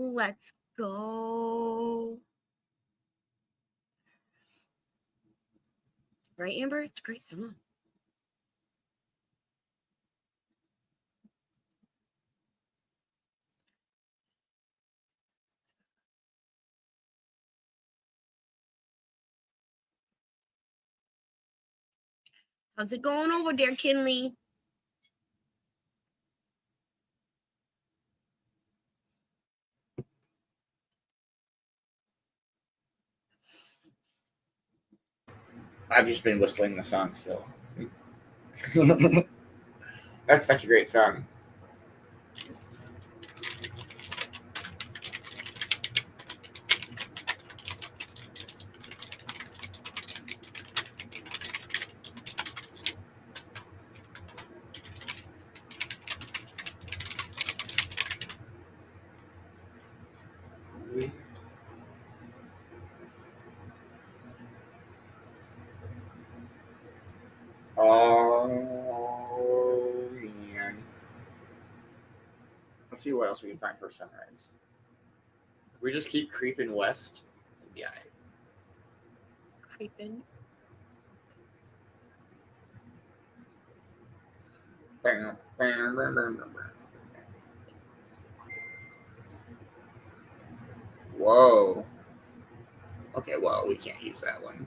Let's go. Right, Amber? It's a great song. How's it going over there, Kinley? I've just been whistling the song still. That's such a great song. Oh, man. Let's see what else we can find for sunrise. If we just keep creeping west, yeah. Creeping. Whoa. Okay, well, we can't use that one.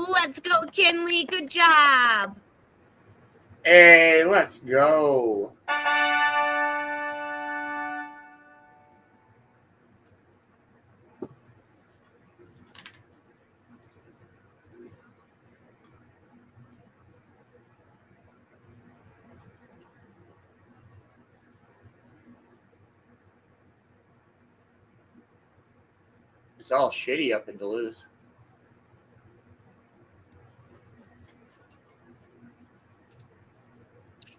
Let's go, Kinley. Good job. Hey, let's go. It's all shitty up in Duluth.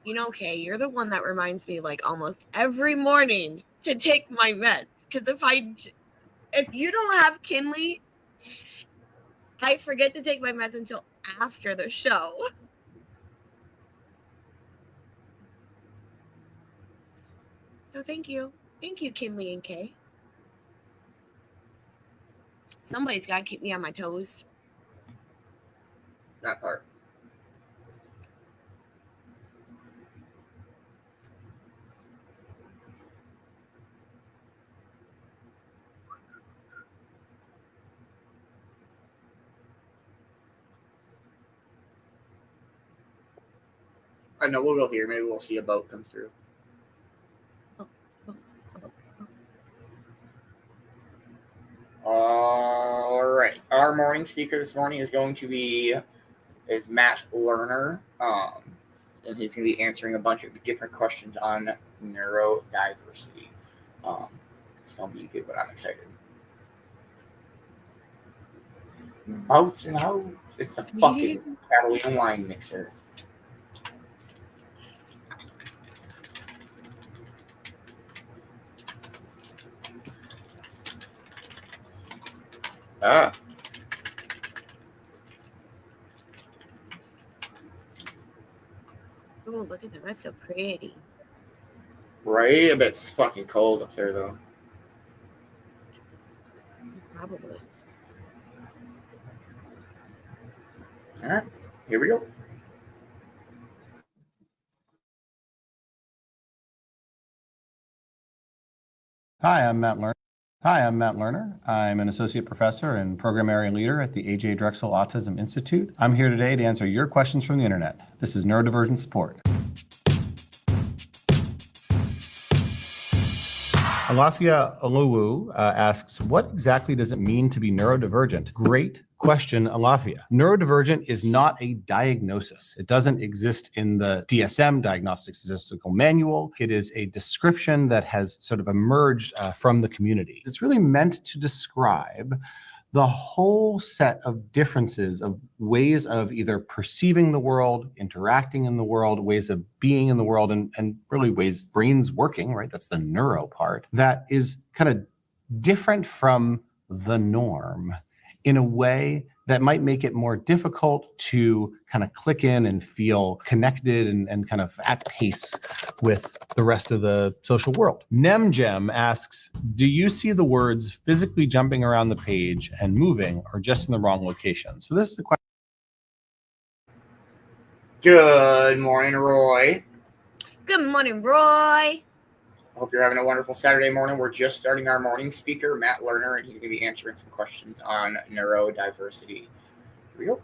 You know, Kay, you're the one that reminds me like almost every morning to take my meds. Because if you don't have Kinley, I forget to take my meds until after the show. So thank you. Thank you, Kinley and Kay. Somebody's got to keep me on my toes. That part. I know, we'll go here. Maybe we'll see a boat come through. All right. Our morning speaker this morning is going to be Matt Lerner. And he's going to be answering a bunch of different questions on neurodiversity. It's going to be good, but I'm excited. Boats and hoes. It's the fucking Catalina wine mixer. Ah. Oh, look at that. That's so pretty. Right? I bet it's fucking cold up there, though. Probably. All right. Here we go. Hi, I'm Matt Lerner. I'm an associate professor and program area leader at the A.J. Drexel Autism Institute. I'm here today to answer your questions from the internet. This is Neurodivergent Support. Alafia Oluwu asks, what exactly does it mean to be neurodivergent? Great question, Alafia. Neurodivergent is not a diagnosis. It doesn't exist in the DSM, Diagnostic Statistical Manual. It is a description that has sort of emerged from the community. It's really meant to describe the whole set of differences of ways of either perceiving the world, interacting in the world, ways of being in the world, and really ways brains working, right? That's the neuro part. That is kind of different from the norm in a way that might make it more difficult to kind of click in and feel connected and kind of at pace with the rest of the social world. NemGem asks, do you see the words physically jumping around the page and moving, or just in the wrong location? So this is the question. Good morning, Roy. Good morning, Roy. Hope you're having a wonderful Saturday morning. We're just starting our morning speaker, Matt Lerner, and he's going to be answering some questions on neurodiversity. Here we go.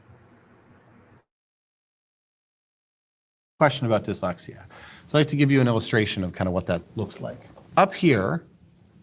Question about dyslexia. So I'd like to give you an illustration of kind of what that looks like. Up here,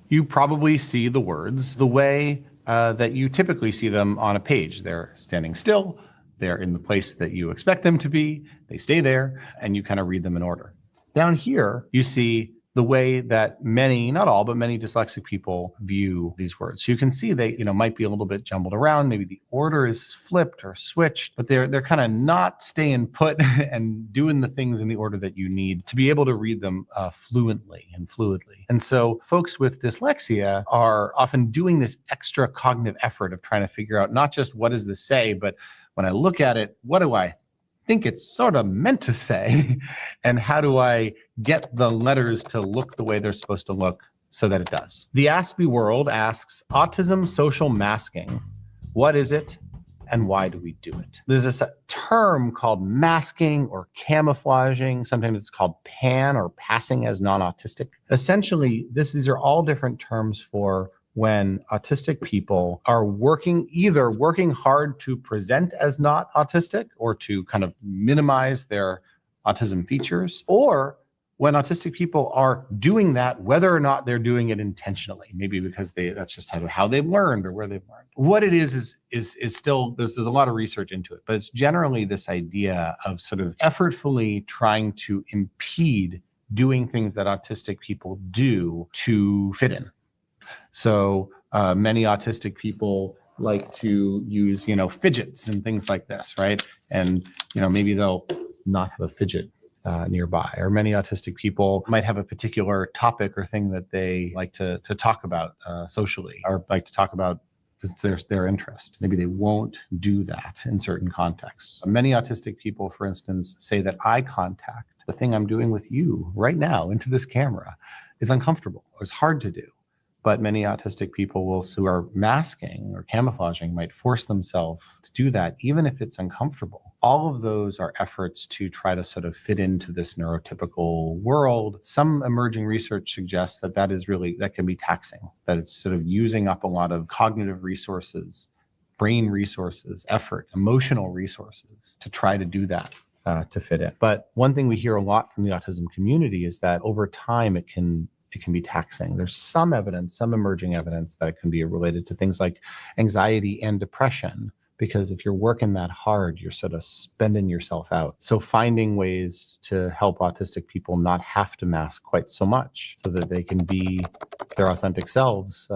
you probably see the words the way that you typically see them on a page. They're standing still, they're in the place that you expect them to be, they stay there, and you kind of read them in order. Down here, you see the way that many, not all, but many dyslexic people view these words. So you can see they, might be a little bit jumbled around. Maybe the order is flipped or switched, but they're kind of not staying put and doing the things in the order that you need to be able to read them fluently and fluidly. And so folks with dyslexia are often doing this extra cognitive effort of trying to figure out not just what does this say, but when I look at it, what do I think it's sort of meant to say, and how do I get the letters to look the way they're supposed to look so that it does? The Aspie World asks, autism social masking, what is it and why do we do it? There's this term called masking or camouflaging. Sometimes it's called pan or passing as non-autistic. Essentially, these are all different terms for when autistic people are either working hard to present as not autistic or to kind of minimize their autism features, or when autistic people are doing that, whether or not they're doing it intentionally, maybe because that's just how they've learned or where they've learned. What it is still, there's a lot of research into it, but it's generally this idea of sort of effortfully trying to impede doing things that autistic people do to fit in. So many autistic people like to use, fidgets and things like this, right? And, maybe they'll not have a fidget nearby. Or many autistic people might have a particular topic or thing that they like to talk about socially, or like to talk about their interest. Maybe they won't do that in certain contexts. Many autistic people, for instance, say that eye contact, the thing I'm doing with you right now into this camera, is uncomfortable or is hard to do. But many autistic people who are masking or camouflaging might force themselves to do that, even if it's uncomfortable. All of those are efforts to try to sort of fit into this neurotypical world. Some emerging research suggests that can be taxing, that it's sort of using up a lot of cognitive resources, brain resources, effort, emotional resources to try to do that. To fit in. But one thing we hear a lot from the autism community is that over time it can be taxing. There's some emerging evidence that it can be related to things like anxiety and depression, because if you're working that hard, you're sort of spending yourself out. So finding ways to help autistic people not have to mask quite so much so that they can be their authentic selves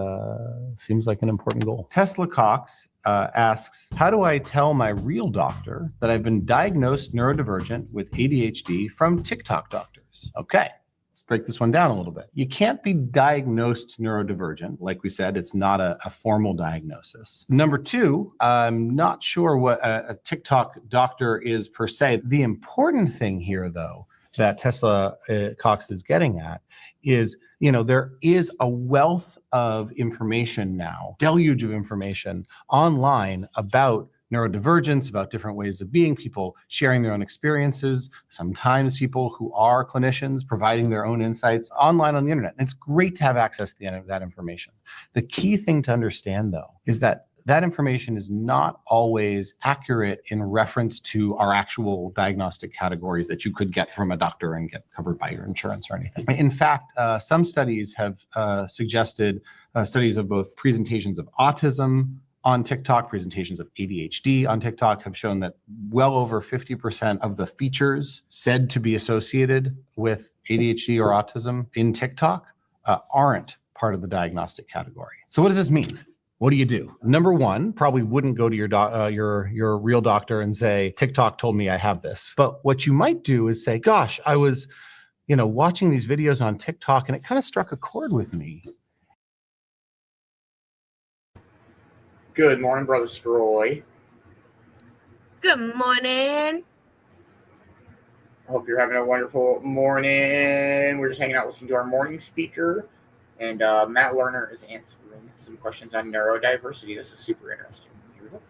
seems like an important goal. Tesla Cox asks, how do I tell my real doctor that I've been diagnosed neurodivergent with ADHD from TikTok doctors? Okay. Let's break this one down a little bit. You can't be diagnosed neurodivergent. Like we said, it's not a formal diagnosis. Number two, I'm not sure what a TikTok doctor is per se. The important thing here, though, that Tesla Cox is getting at is, there is a wealth of information now, deluge of information online about neurodivergence, about different ways of being, people sharing their own experiences, sometimes people who are clinicians providing their own insights online on the internet. And it's great to have access to that information. The key thing to understand, though, is that information is not always accurate in reference to our actual diagnostic categories that you could get from a doctor and get covered by your insurance or anything. In fact, some studies have suggested studies of both presentations of autism on TikTok, presentations of ADHD on TikTok have shown that well over 50% of the features said to be associated with ADHD or autism in TikTok aren't part of the diagnostic category. So what does this mean? What do you do? Number one, probably wouldn't go to your real doctor and say, TikTok told me I have this. But what you might do is say, gosh, I was, watching these videos on TikTok and it kind of struck a chord with me. Good morning, Brother Stroy. Good morning. I hope you're having a wonderful morning. We're just hanging out listening to our morning speaker. And Matt Lerner is answering some questions on neurodiversity. This is super interesting. Here we go.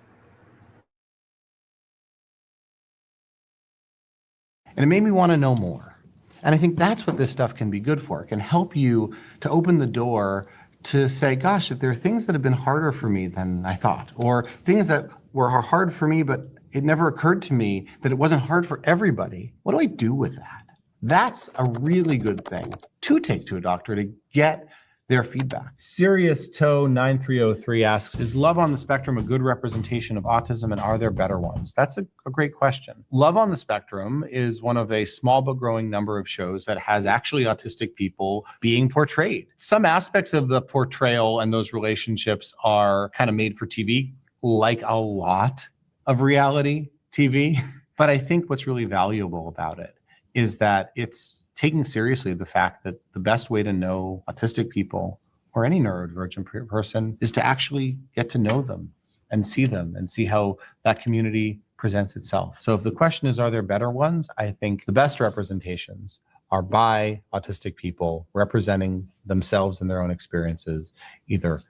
And it made me want to know more. And I think that's what this stuff can be good for. It can help you to open the door to say, gosh, if there are things that have been harder for me than I thought, or things that were hard for me, but it never occurred to me that it wasn't hard for everybody, what do I do with that? That's a really good thing to take to a doctor to get their feedback. Sirius Toe 9303 asks, is Love on the Spectrum a good representation of autism, and are there better ones? That's a great question. Love on the Spectrum is one of a small but growing number of shows that has actually autistic people being portrayed. Some aspects of the portrayal and those relationships are kind of made for TV, like a lot of reality TV. But I think what's really valuable about it is that it's taking seriously the fact that the best way to know autistic people or any neurodivergent person is to actually get to know them and see how that community presents itself. So if the question is, are there better ones? I think the best representations are by autistic people representing themselves and their own experiences, either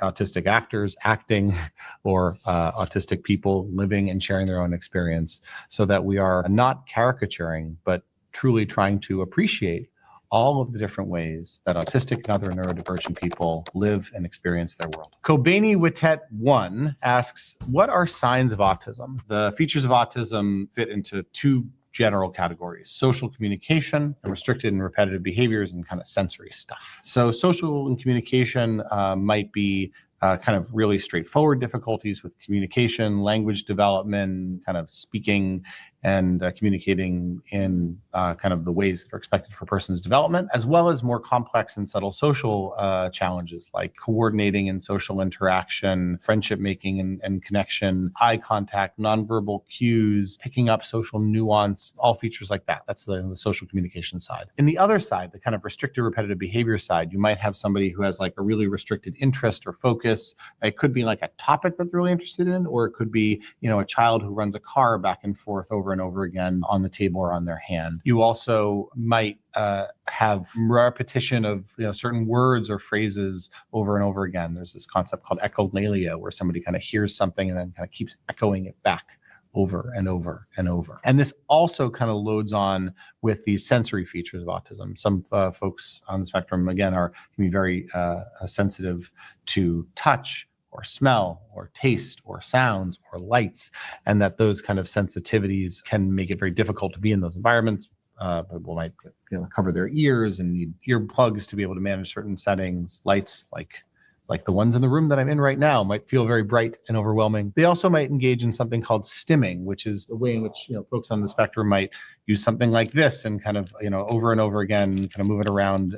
autistic actors acting or autistic people living and sharing their own experience, so that we are not caricaturing, but truly trying to appreciate all of the different ways that autistic and other neurodivergent people live and experience their world. Kobani Witet 1 asks, what are signs of autism? The features of autism fit into two general categories: social communication and restricted and repetitive behaviors, and kind of sensory stuff. So social and communication might be kind of really straightforward difficulties with communication, language development, kind of speaking and communicating in kind of the ways that are expected for a person's development, as well as more complex and subtle social challenges like coordinating and social interaction, friendship making and connection, eye contact, nonverbal cues, picking up social nuance, all features like that. That's the social communication side. In the other side, the kind of restricted repetitive behavior side, you might have somebody who has like a really restricted interest or focus. It could be like a topic that they're really interested in, or it could be, a child who runs a car back and forth over and over again on the table or on their hand. You also might have repetition of certain words or phrases over and over again. There's this concept called echolalia, where somebody kind of hears something and then kind of keeps echoing it back over and over and over. And this also kind of loads on with these sensory features of autism. Some folks on the spectrum, again, can be very sensitive to touch or smell or taste or sounds or lights, and that those kind of sensitivities can make it very difficult to be in those environments. People might cover their ears and need earplugs to be able to manage certain settings. Lights like the ones in the room that I'm in right now might feel very bright and overwhelming. They also might engage in something called stimming, which is a way in which folks on the spectrum might use something like this and kind of over and over again, kind of move it around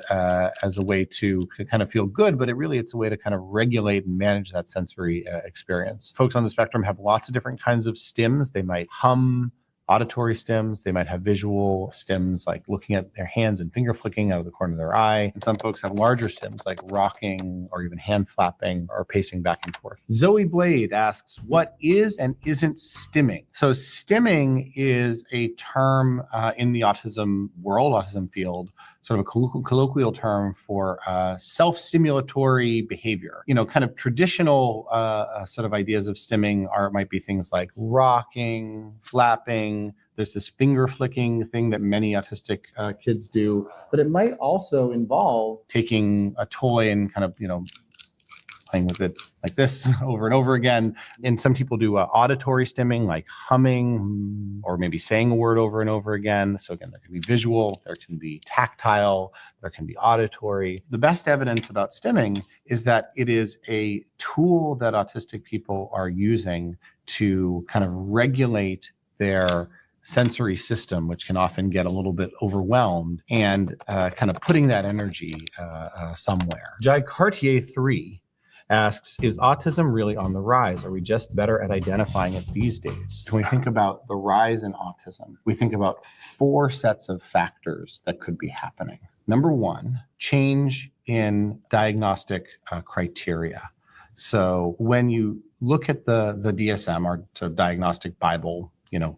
as a way to kind of feel good, but it's a way to kind of regulate and manage that sensory experience. Folks on the spectrum have lots of different kinds of stims. They might hum auditory stims. They might have visual stims, like looking at their hands and finger flicking out of the corner of their eye. And some folks have larger stims, like rocking or even hand flapping or pacing back and forth. Zoe Blade asks, what is and isn't stimming? So stimming is a term in the autism world, autism field, sort of a colloquial term for self-stimulatory behavior. Kind of traditional sort of ideas of stimming might be things like rocking, flapping. There's this finger flicking thing that many autistic kids do, but it might also involve taking a toy and kind of, playing with it like this over and over again. And some people do auditory stimming, like humming or maybe saying a word over and over again. So again, there can be visual, there can be tactile, there can be auditory. The best evidence about stimming is that it is a tool that autistic people are using to kind of regulate their sensory system, which can often get a little bit overwhelmed, and kind of putting that energy somewhere. Jai Cartier 3 asks, is autism really on the rise? Are we just better at identifying it these days? When we think about the rise in autism, we think about 4 sets of factors that could be happening. Number 1, change in diagnostic criteria. So when you look at the DSM, or Diagnostic Bible,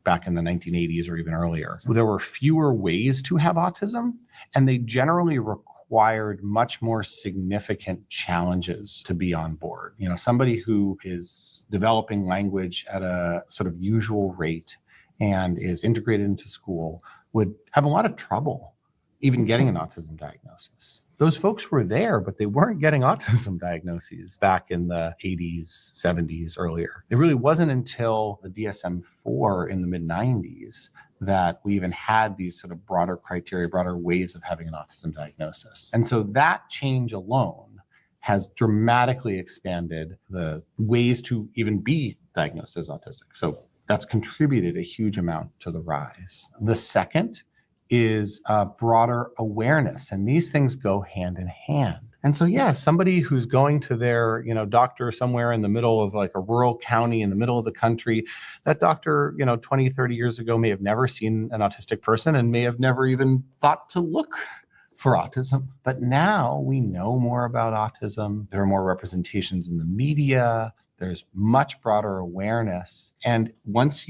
back in the 1980s or even earlier, there were fewer ways to have autism, and they generally required much more significant challenges to be on board. Somebody who is developing language at a sort of usual rate and is integrated into school would have a lot of trouble even getting an autism diagnosis. Those folks were there, but they weren't getting autism diagnoses back in the 80s, 70s, earlier. It really wasn't until the DSM-4 in the mid-90s that we even had these sort of broader criteria, broader ways of having an autism diagnosis. And so that change alone has dramatically expanded the ways to even be diagnosed as autistic. So that's contributed a huge amount to the rise. The second is broader awareness, and these things go hand in hand. And so, somebody who's going to their, doctor somewhere in the middle of like a rural county in the middle of the country, that doctor, 20, 30 years ago may have never seen an autistic person and may have never even thought to look for autism. But now we know more about autism. There are more representations in the media. There's much broader awareness. And once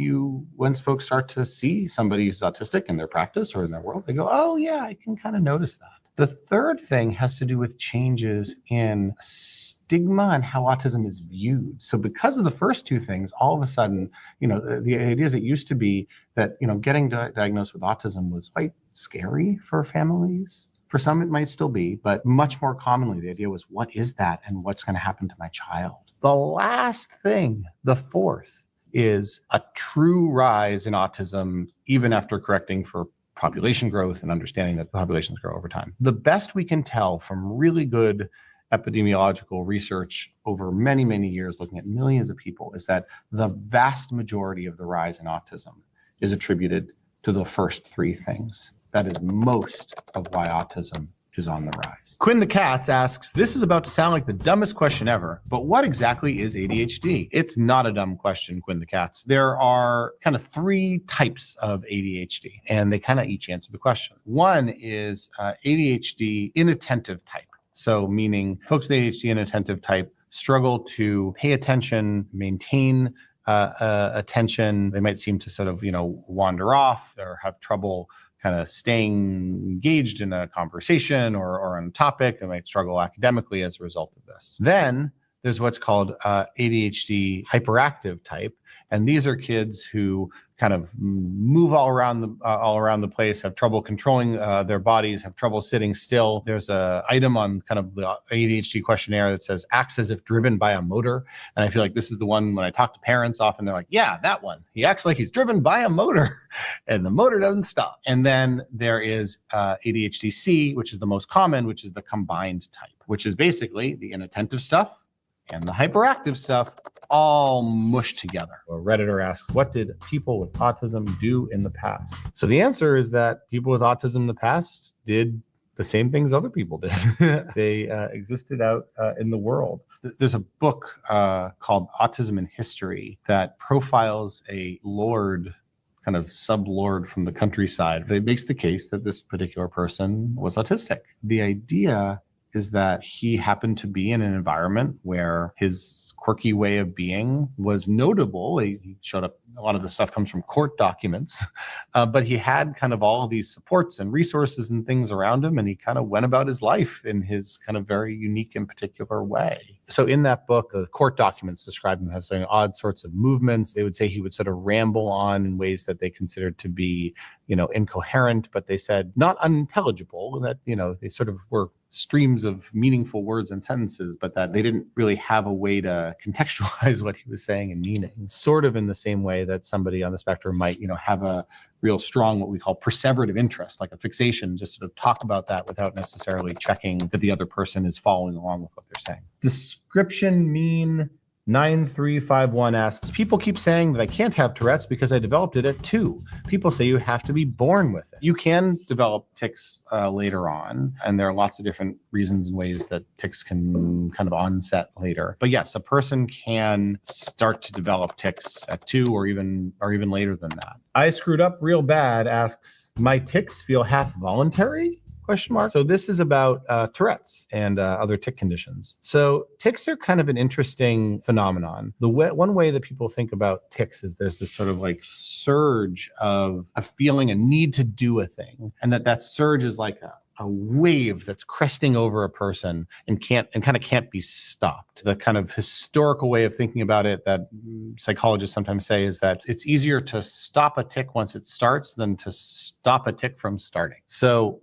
folks start to see somebody who's autistic in their practice or in their world, they go, oh yeah, I can kind of notice that. The third thing has to do with changes in stigma and how autism is viewed. So because of the first two things, all of a sudden, the ideas it used to be that, getting diagnosed with autism was quite scary for families. For some, it might still be, but much more commonly, the idea was, what is that and what's going to happen to my child? The last thing, the fourth, is a true rise in autism, even after correcting for population growth and understanding that populations grow over time. The best we can tell from really good epidemiological research over many, many years, looking at millions of people, is that the vast majority of the rise in autism is attributed to the first three things. That is most of why autism is on the rise. Quinn the Cats asks, this is about to sound like the dumbest question ever, but what exactly is ADHD? It's not a dumb question, Quinn the Cats. There are kind of three types of ADHD, and they kind of each answer the question. One is ADHD inattentive type. So meaning folks with ADHD inattentive type struggle to pay attention, maintain attention. They might seem to sort of, wander off or have trouble kind of staying engaged in a conversation or on a topic, and might struggle academically as a result of this. Then there's what's called ADHD hyperactive type. And these are kids who kind of move all around the place, have trouble controlling their bodies, have trouble sitting still. There's a item on kind of the ADHD questionnaire that says acts as if driven by a motor. And I feel like this is the one when I talk to parents often, they're like, yeah, that one. He acts like he's driven by a motor and the motor doesn't stop. And then there is ADHD-C, which is the most common, which is the combined type, which is basically the inattentive stuff and the hyperactive stuff all mushed together. A Redditor asks, what did people with autism do in the past? So the answer is that people with autism in the past did the same things other people did. They existed out in the world. There's a book called Autism in History that profiles a lord, kind of sub-lord from the countryside. It makes the case that this particular person was autistic. The idea is that he happened to be in an environment where his quirky way of being was notable. He showed up, a lot of the stuff comes from court documents, but he had kind of all of these supports and resources and things around him, and he kind of went about his life in his kind of very unique and particular way. So in that book, the court documents describe him as having odd sorts of movements. They would say he would sort of ramble on in ways that they considered to be, incoherent, but they said not unintelligible, that, they sort of were streams of meaningful words and sentences, but that they didn't really have a way to contextualize what he was saying and meaning. Sort of in the same way that somebody on the spectrum might, have a real strong, what we call perseverative interest, like a fixation, just sort of talk about that without necessarily checking that the other person is following along with what they're saying. Description mean 9351 asks, people keep saying that I can't have Tourette's because I developed it at 2. People say you have to be born with it. You can develop tics later on, and there are lots of different reasons and ways that tics can kind of onset later. But yes, a person can start to develop tics at 2 or even later than that. I screwed up real bad asks, my tics feel half voluntary? Question mark. So this is about Tourette's and other tic conditions. So tics are kind of an interesting phenomenon. One way that people think about tics is there's this sort of like surge of feeling a need to do a thing, and that surge is like a wave that's cresting over a person and kind of can't be stopped. The kind of historical way of thinking about it that psychologists sometimes say is that it's easier to stop a tic once it starts than to stop a tic from starting. So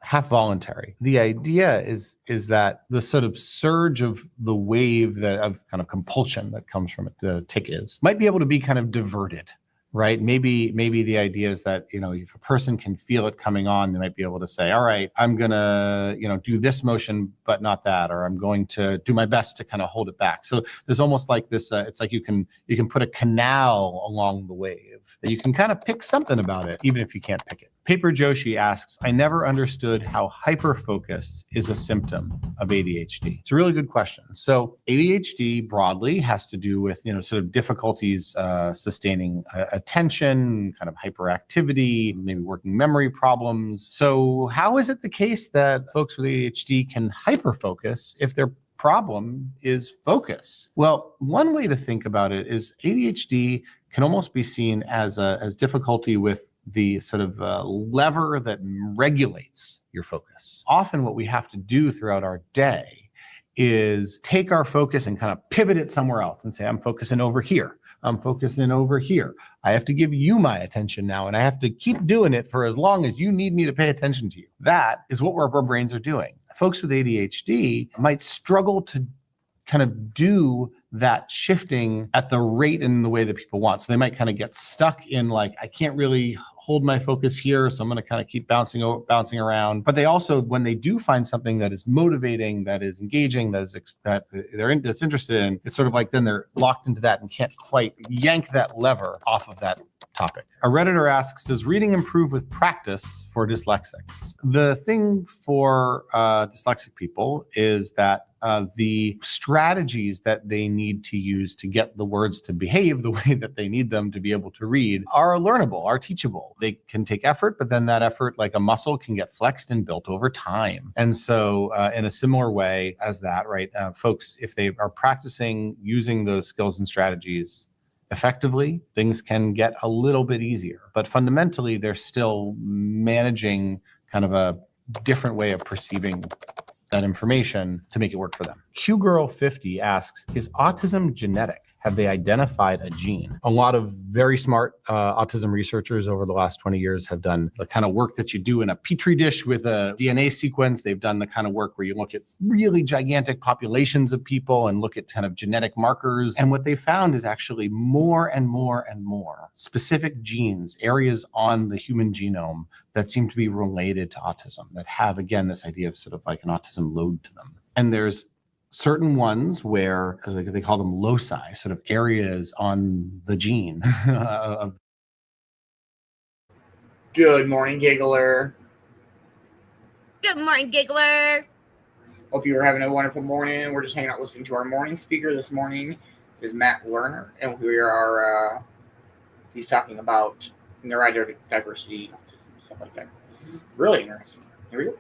half voluntary. The idea is that the sort of surge of the wave of kind of compulsion that comes from it, the tic might be able to be kind of diverted. Right? Maybe the idea is that, if a person can feel it coming on, they might be able to say, all right, I'm going to, do this motion, but not that, or I'm going to do my best to kind of hold it back. So there's almost like this, it's like you can put a canal along the wave that you can kind of pick something about it, even if you can't pick it. Paper Joshi asks, I never understood how hyperfocus is a symptom of ADHD. It's a really good question. So ADHD broadly has to do with, sort of difficulties sustaining attention, kind of hyperactivity, maybe working memory problems. So how is it the case that folks with ADHD can hyperfocus if their problem is focus? Well, one way to think about it is ADHD can almost be seen as difficulty with the sort of lever that regulates your focus. Often what we have to do throughout our day is take our focus and kind of pivot it somewhere else and say, I'm focusing over here. I'm focusing over here. I have to give you my attention now, and I have to keep doing it for as long as you need me to pay attention to you. That is what our brains are doing. Folks with ADHD might struggle to kind of do that shifting at the rate and the way that people want. So they might kind of get stuck in like, I can't really hold my focus here, so I'm going to kind of keep bouncing around. But they also, when they do find something that is motivating, that is engaging, that's interested in, it's sort of like then they're locked into that and can't quite yank that lever off of that topic. A Redditor asks, does reading improve with practice for dyslexics? The thing for dyslexic people is that the strategies that they need to use to get the words to behave the way that they need them to be able to read are learnable, are teachable. They can take effort, but then that effort, like a muscle, can get flexed and built over time. And so in a similar way as that, right, folks, if they are practicing using those skills and strategies effectively, things can get a little bit easier. But fundamentally, they're still managing kind of a different way of perceiving that information to make it work for them. QGirl50 asks, is autism genetic? Have they identified a gene? A lot of very smart autism researchers over the last 20 years have done the kind of work that you do in a petri dish with a DNA sequence. They've done the kind of work where you look at really gigantic populations of people and look at kind of genetic markers. And what they found is actually more and more and more specific genes, areas on the human genome that seem to be related to autism, that have, again, this idea of sort of like an autism load to them. And there's certain ones where they call them loci, sort of areas on the gene of. Good morning, Giggler. Good morning, Giggler. Hope you are having a wonderful morning. We're just hanging out listening to our morning speaker this morning is Matt Lerner, and we are he's talking about neurodiversity, stuff like that. This is really interesting. Here we go.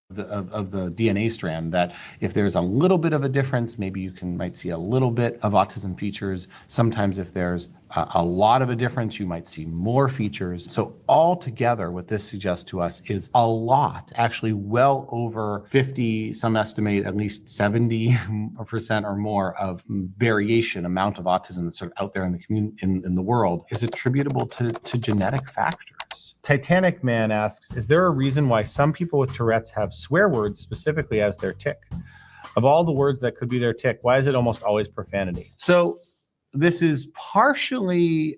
Of the DNA strand, that if there's a little bit of a difference, maybe you might see a little bit of autism features. Sometimes if there's a lot of a difference, you might see more features. So altogether, what this suggests to us is a lot, actually well over 50, some estimate at least 70% or more of variation, amount of autism that's sort of out there in the community, in the world, is attributable to genetic factors. Titanic Man asks, is there a reason why some people with Tourette's have swear words specifically as their tic? Of all the words that could be their tic, why is it almost always profanity? So this is partially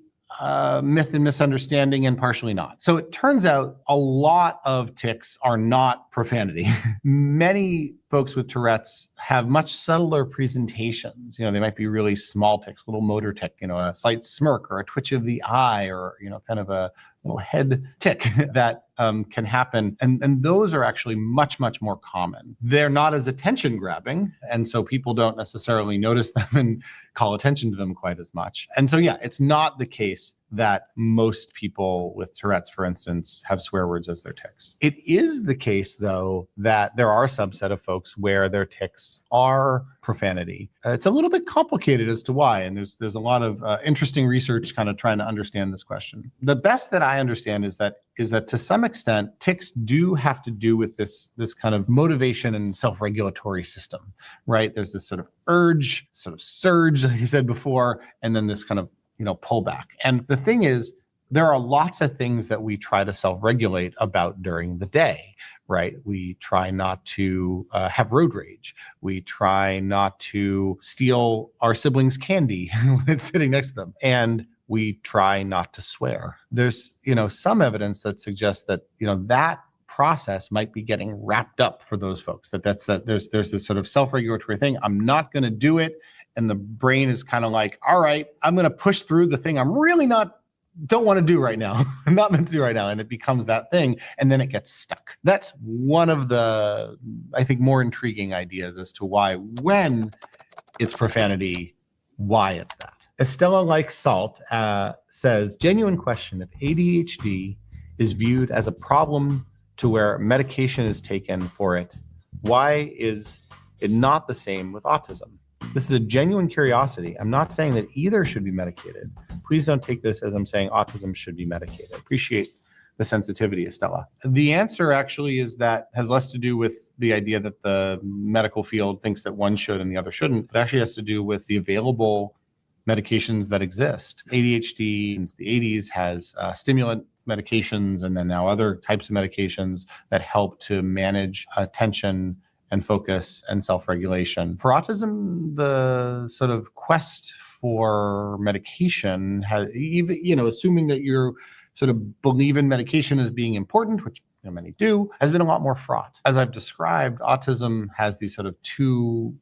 myth and misunderstanding and partially not. So it turns out a lot of tics are not profanity. Many folks with Tourette's have much subtler presentations. They might be really small tics, little motor tic, a slight smirk or a twitch of the eye, or, kind of a little head tic that can happen. And those are actually much, much more common. They're not as attention grabbing. And so people don't necessarily notice them and call attention to them quite as much. And so, yeah, it's not the case that most people with Tourette's, for instance, have swear words as their tics. It is the case, though, that there are a subset of folks where their tics are profanity. It's a little bit complicated as to why, and there's a lot of interesting research kind of trying to understand this question. The best that I understand is that to some extent, tics do have to do with this kind of motivation and self-regulatory system, right? There's this sort of urge, sort of surge, like you said before, and then this kind of pullback. And the thing is, there are lots of things that we try to self-regulate about during the day, right? We try not to have road rage. We try not to steal our siblings' candy when it's sitting next to them. And we try not to swear. There's, some evidence that suggests that, that process might be getting wrapped up for those folks, there's this sort of self-regulatory thing. I'm not going to do it. And the brain is kind of like, all right, I'm going to push through the thing I'm really don't want to do right now. I'm not meant to do right now. And it becomes that thing. And then it gets stuck. That's one of the, I think, more intriguing ideas as to why, when it's profanity, why it's that. Estella Like Salt says, genuine question, if ADHD is viewed as a problem to where medication is taken for it, why is it not the same with autism? This is a genuine curiosity. I'm not saying that either should be medicated. Please don't take this as I'm saying autism should be medicated. Appreciate the sensitivity, Estella. The answer actually is that has less to do with the idea that the medical field thinks that one should and the other shouldn't. It actually has to do with the available medications that exist. ADHD since the 80s has stimulant medications and then now other types of medications that help to manage attention and focus and self-regulation. For autism, the sort of quest for medication has, even, assuming that you sort of believe in medication as being important, which many do, has been a lot more fraught. As I've described, autism has these sort of two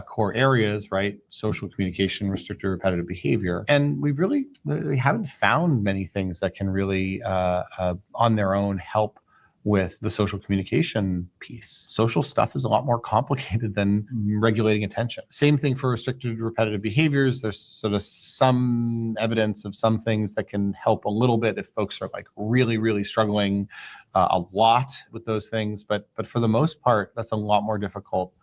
core areas, right? Social communication, restricted repetitive behavior. And we haven't found many things that can really, on their own, help with the social communication piece. Social stuff is a lot more complicated than regulating attention. Same thing for restricted repetitive behaviors. There's sort of some evidence of some things that can help a little bit if folks are like really, really struggling a lot with those things. But for the most part, that's a lot more difficult.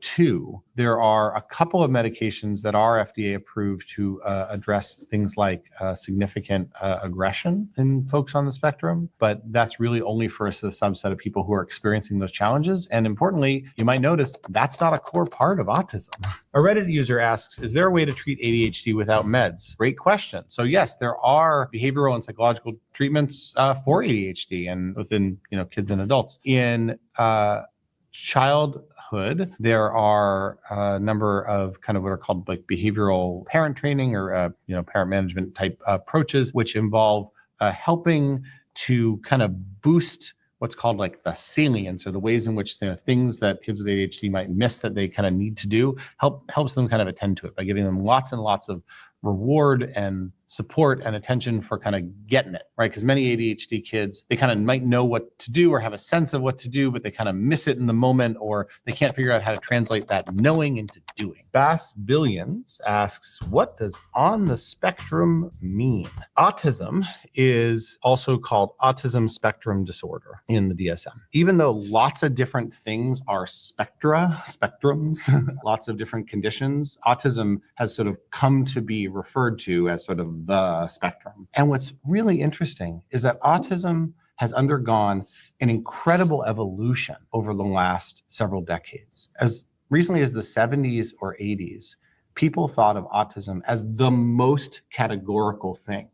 Two, there are a couple of medications that are FDA approved to address things like significant aggression in folks on the spectrum, but that's really only for a subset of people who are experiencing those challenges. And importantly, you might notice that's not a core part of autism. A Reddit user asks, is there a way to treat ADHD without meds? Great question. So yes, there are behavioral and psychological treatments for ADHD and within kids and adults. In childhood, there are a number of kind of what are called like behavioral parent training or parent management type approaches, which involve helping to kind of boost what's called like the salience, or the ways in which things that kids with ADHD might miss that they kind of need to do, helps them kind of attend to it by giving them lots and lots of reward and support and attention for kind of getting it, right? Because many ADHD kids, they kind of might know what to do or have a sense of what to do, but they kind of miss it in the moment, or they can't figure out how to translate that knowing into doing. Bass Billions asks, what does on the spectrum mean? Autism is also called autism spectrum disorder in the DSM. Even though lots of different things are spectrums, lots of different conditions, autism has sort of come to be referred to as sort of the spectrum. And what's really interesting is that autism has undergone an incredible evolution over the last several decades. As recently as the 70s or 80s, people thought of autism as the most categorical thing.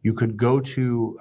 You could go to,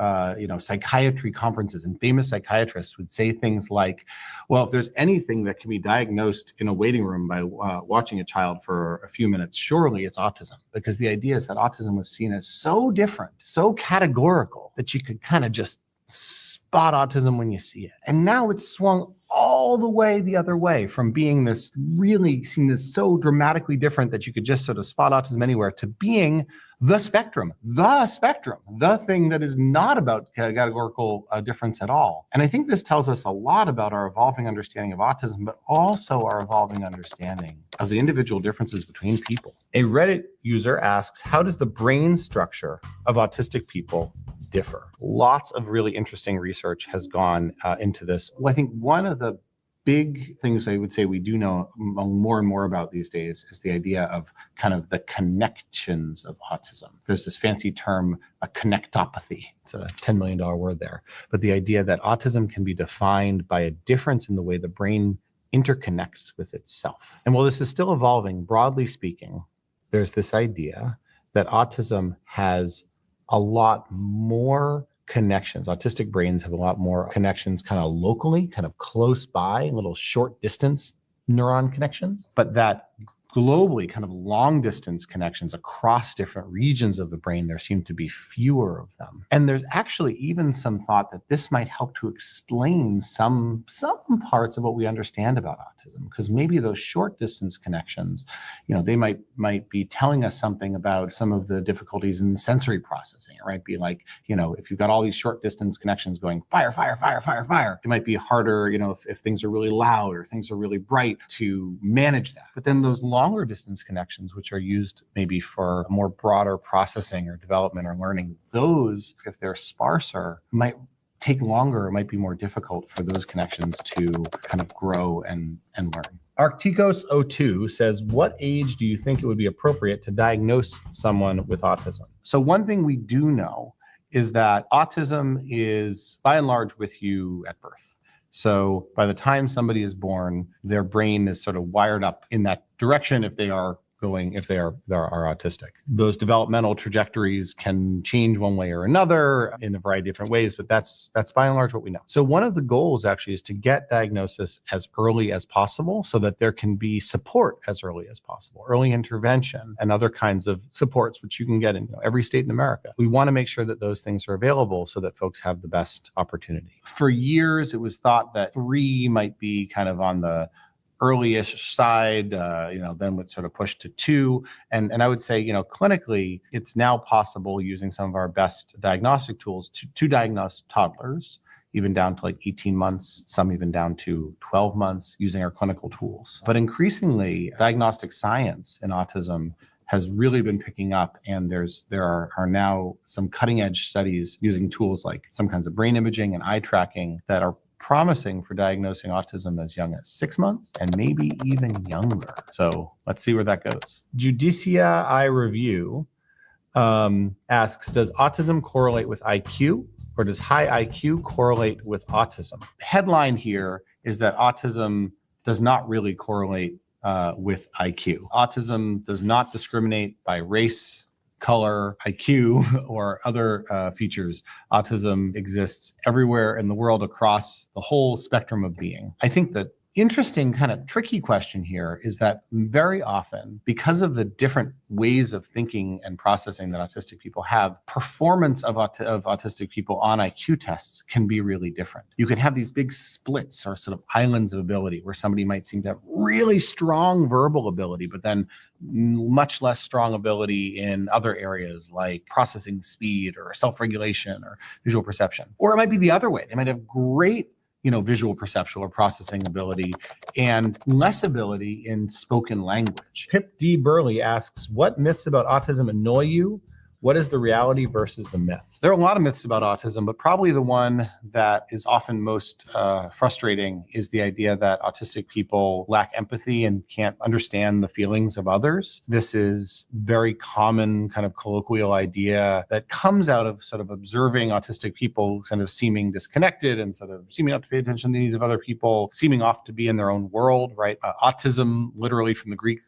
psychiatry conferences, and famous psychiatrists would say things like, well, if there's anything that can be diagnosed in a waiting room by watching a child for a few minutes, surely it's autism. Because the idea is that autism was seen as so different, so categorical, that you could kind of just spot autism when you see it. And now it's swung all the way the other way, from being this really seen as so dramatically different that you could just sort of spot autism anywhere, to being the spectrum, the thing that is not about categorical difference at all. And I think this tells us a lot about our evolving understanding of autism, but also our evolving understanding of the individual differences between people. A Reddit user asks, how does the brain structure of autistic people differ? Lots of really interesting research has gone into this. Well, I think one of the big things I would say we do know more and more about these days is the idea of kind of the connections of autism. There's this fancy term, a connectopathy. It's a $10 million word there. But the idea that autism can be defined by a difference in the way the brain interconnects with itself. And while this is still evolving, broadly speaking, there's this idea that autism has a lot more connections. Autistic brains have a lot more connections kind of locally, kind of close by, little short distance neuron connections, but that globally, kind of long distance connections across different regions of the brain, there seem to be fewer of them. And there's actually even some thought that this might help to explain some parts of what we understand about autism, because maybe those short distance connections, they might be telling us something about some of the difficulties in sensory processing. It might be like, if you've got all these short distance connections going fire, fire, fire, fire, fire, it might be harder, if things are really loud or things are really bright to manage that. But then those longer distance connections, which are used maybe for more broader processing or development or learning, those, if they're sparser, might take longer. It might be more difficult for those connections to kind of grow and learn. Arcticos02 says, what age do you think it would be appropriate to diagnose someone with autism? So one thing we do know is that autism is by and large with you at birth. So by the time somebody is born, their brain is sort of wired up in that direction if they are autistic. Those developmental trajectories can change one way or another in a variety of different ways, but that's by and large what we know. So one of the goals actually is to get diagnosis as early as possible so that there can be support as early as possible, early intervention and other kinds of supports, which you can get in every state in America. We want to make sure that those things are available so that folks have the best opportunity. For years, it was thought that 3 might be kind of on the early-ish side, then would sort of push to 2. And I would say, clinically, it's now possible using some of our best diagnostic tools to diagnose toddlers, even down to like 18 months, some even down to 12 months using our clinical tools. But increasingly, diagnostic science in autism has really been picking up, and there are now some cutting-edge studies using tools like some kinds of brain imaging and eye tracking that are promising for diagnosing autism as young as 6 months and maybe even younger. So let's see where that goes. Judicia I Review asks, does autism correlate with IQ, or does high IQ correlate with autism? Headline here is that autism does not really correlate with IQ. Autism does not discriminate by race, color, IQ, or other features. Autism exists everywhere in the world across the whole spectrum of being. I think the interesting kind of tricky question here is that very often, because of the different ways of thinking and processing that autistic people have, performance of autistic people on IQ tests can be really different. You can have these big splits or sort of islands of ability where somebody might seem to have really strong verbal ability, but then much less strong ability in other areas like processing speed or self-regulation or visual perception. Or it might be the other way. They might have great visual perceptual or processing ability and less ability in spoken language. Pip D. Burley asks, what myths about autism annoy you? What is the reality versus the myth? There are a lot of myths about autism, but probably the one that is often most frustrating is the idea that autistic people lack empathy and can't understand the feelings of others. This is very common kind of colloquial idea that comes out of sort of observing autistic people kind of seeming disconnected and sort of seeming not to pay attention to the needs of other people, seeming off to be in their own world, right? Autism, literally from the Greek,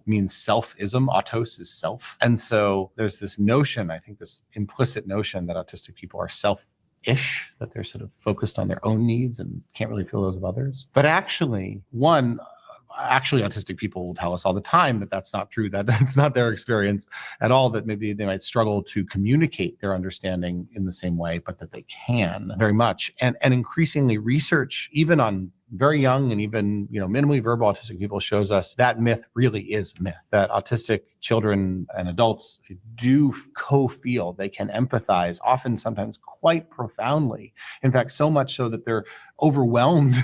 means self-ism. Autos is self. And so there's this notion, I think this implicit notion that autistic people are self-ish, that they're sort of focused on their own needs and can't really feel those of others. But actually, autistic people will tell us all the time that that's not true, that that's not their experience at all, that maybe they might struggle to communicate their understanding in the same way, but that they can very much. And increasingly research, even on very young and even, minimally verbal autistic people shows us that myth really is myth, that autistic children and adults do co-feel. They can empathize, often sometimes quite profoundly. In fact, so much so that they're overwhelmed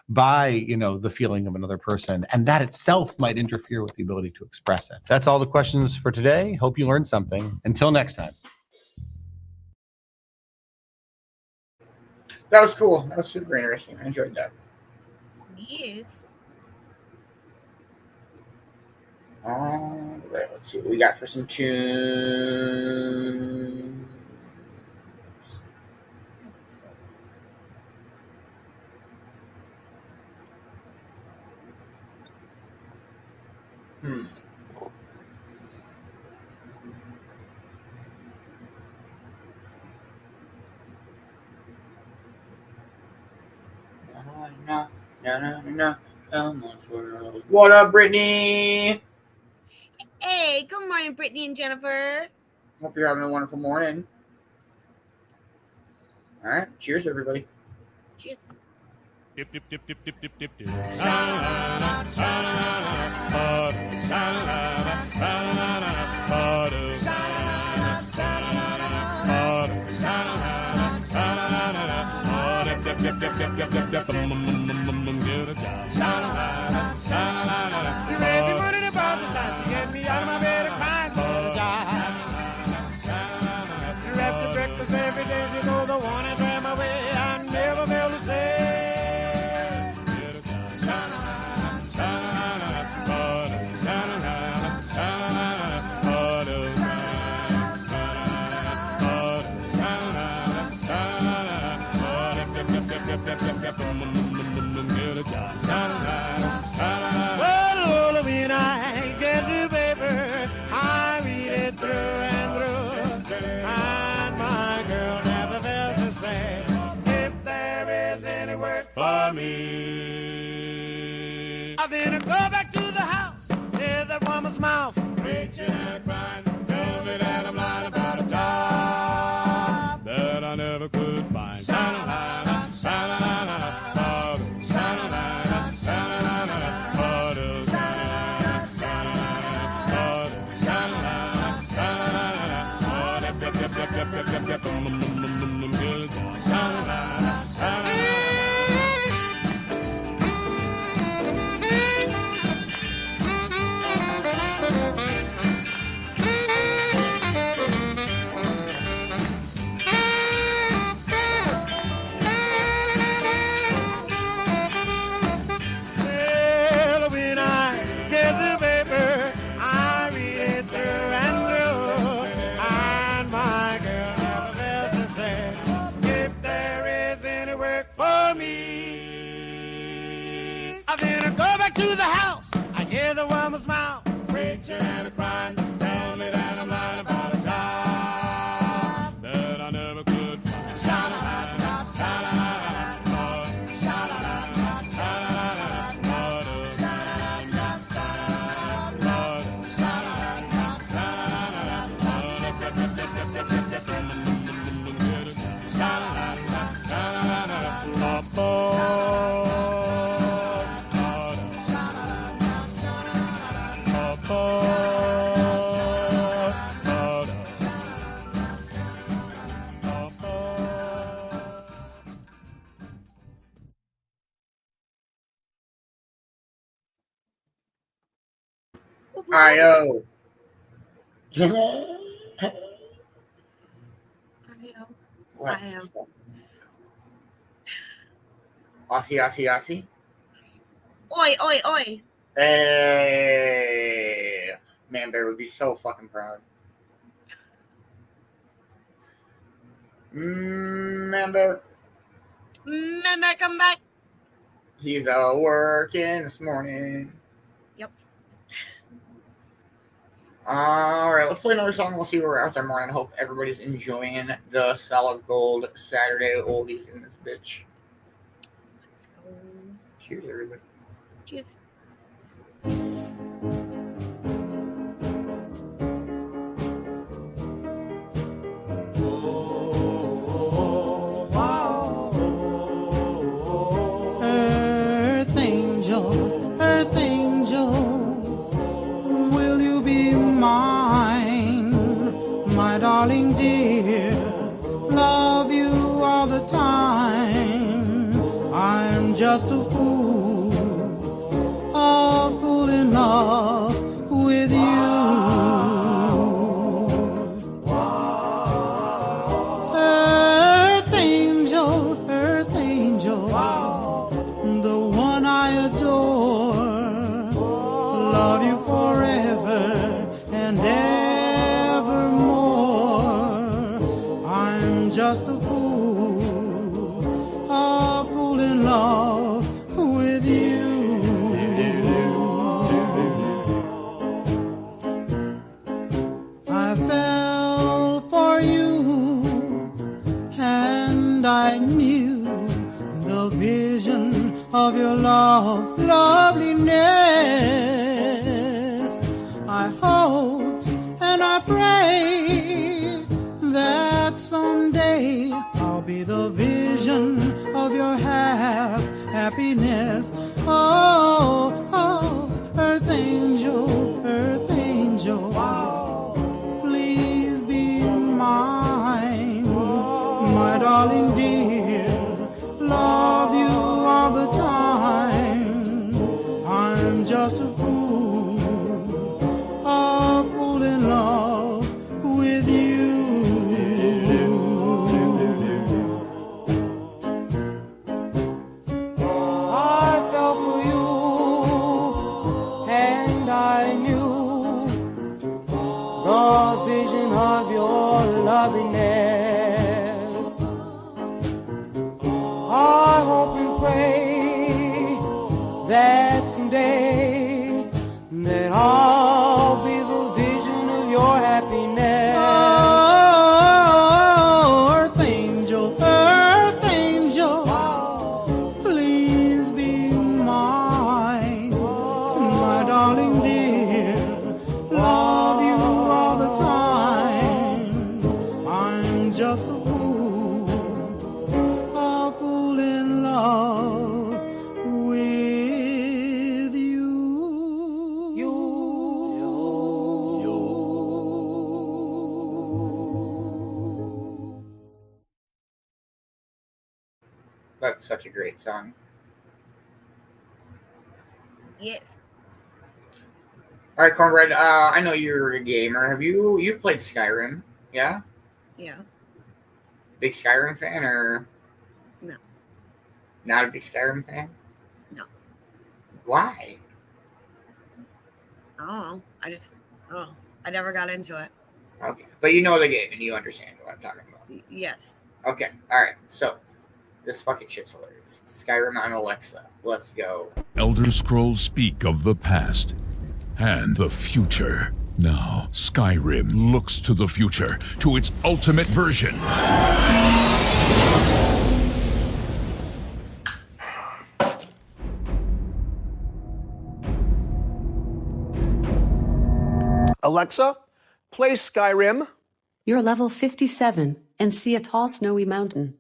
by, the feeling of another person. And that itself might interfere with the ability to express it. That's all the questions for today. Hope you learned something. Until next time. That was cool. That was super interesting. I enjoyed that. Yes. All right, let's see what we got for some tunes. No. What up, Brittany? Hey, good morning, Brittany and Jennifer. Hope you're having a wonderful morning. All right, cheers, everybody. Cheers. Dip, dip, dip, dip, dip, dip, dip, dip. You raise me money about this time to get me out of my bed and crying for the job. You after breakfast every day, so go the one and ran my way. I never felt the same. Well, when I get the paper, I read it through and through, and my girl never fails to say, if there is any work for me, I then go back to the house, hear that woman's mouth, preaching and crying, tell me that I'm lying about a job that I never could find. To the house, I hear the woman's mouth, preaching and crying, tell me that I'm lying about a job that I never could find. I-O. Let's Aussie. Oi, oi, oi. Hey. Man, Bear would be so fucking proud. Man, Bear. Remember, come back. He's working this morning. Yep. All right, let's play another song. We'll see where we're at with our morning. I hope everybody's enjoying the Solid Gold Saturday oldies in this bitch. Let's go. Cheers, everybody. Cheers. just a fool in love with you. I fell for you, and I knew the vision of your loveliness. I hoped and I prayed that someday I'll be the vision of your happiness. Oh, earth angel, please be mine, my darling dear. Love you all the time. I'm just a fool in love with you. I fell for you, and I knew the vision of your loveliness. I hope and pray that someday that I'll be the vision of your happiness. Oh, earth angel, please be mine, my darling dear. Love you all the time. I'm just a fool in love with you. That's such a great song. Yes. All right, Cornbread. I know you're a gamer. Have you played Skyrim? Yeah. Yeah. Big Skyrim fan or No. not a big Skyrim fan? No. Why? I don't know. I never got into it. Okay, but you know the game and you understand what I'm talking about. Yes. Okay. All right. So this fucking shit's hilarious. Skyrim on Alexa. Let's go. Elder Scrolls speak of the past and the future. Now, Skyrim looks to the future, to its ultimate version. Alexa, play Skyrim. You're level 57 and see a tall snowy mountain.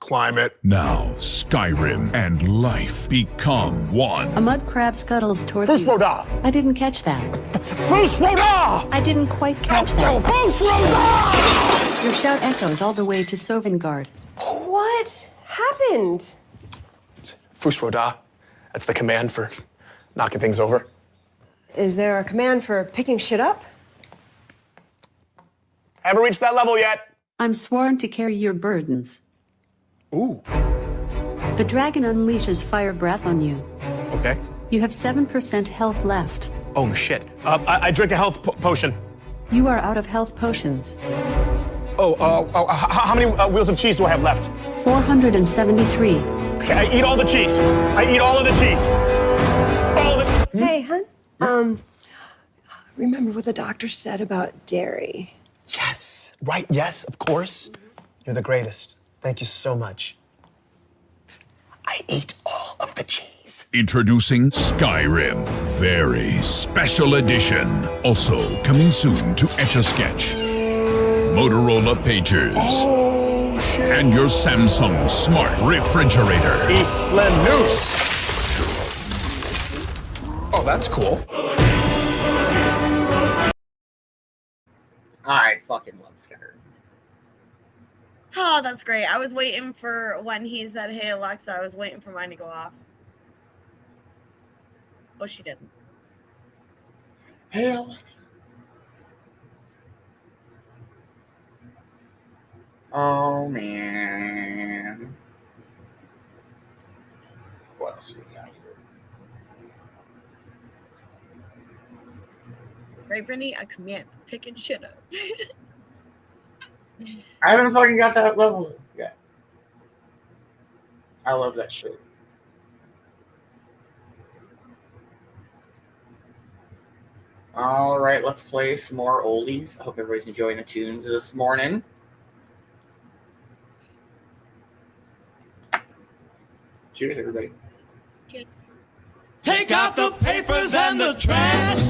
Climb it. Now, Skyrim and life become one. A mud crab scuttles towards First you. Roda! I didn't catch that. First Roda! I didn't quite catch that. First Roda! Your shout echoes all the way to Sovngarde. What happened? First Roda. That's the command for knocking things over. Is there a command for picking shit up? Haven't reached that level yet. I'm sworn to carry your burdens. Ooh. The dragon unleashes fire breath on you. Okay. You have 7% health left. Oh, shit. I drink a health potion. You are out of health potions. How many wheels of cheese do I have left? 473. Okay, I eat all the cheese. I eat all of the cheese. All of it. Hey, hun. Remember what the doctor said about dairy? Yes. Right, yes, of course. You're the greatest. Thank you so much. I ate all of the cheese. Introducing Skyrim, very special edition. Also coming soon to Etch-a-Sketch, Motorola Pagers, Oh, shit. and your Samsung Smart Refrigerator. Isla Noose. Oh, that's cool. I fucking love Skyrim. Oh, that's great. I was waiting for when he said, "Hey, Alexa," I was waiting for mine to go off. Oh, she didn't. Hey, Alexa. Oh, man. What else we got here? Right, Brittany? A command for picking shit up. I haven't fucking got that level yet. I love that shit. All right, let's play some more oldies. I hope everybody's enjoying the tunes this morning. Cheers, everybody. Cheers. Take out the papers and the trash,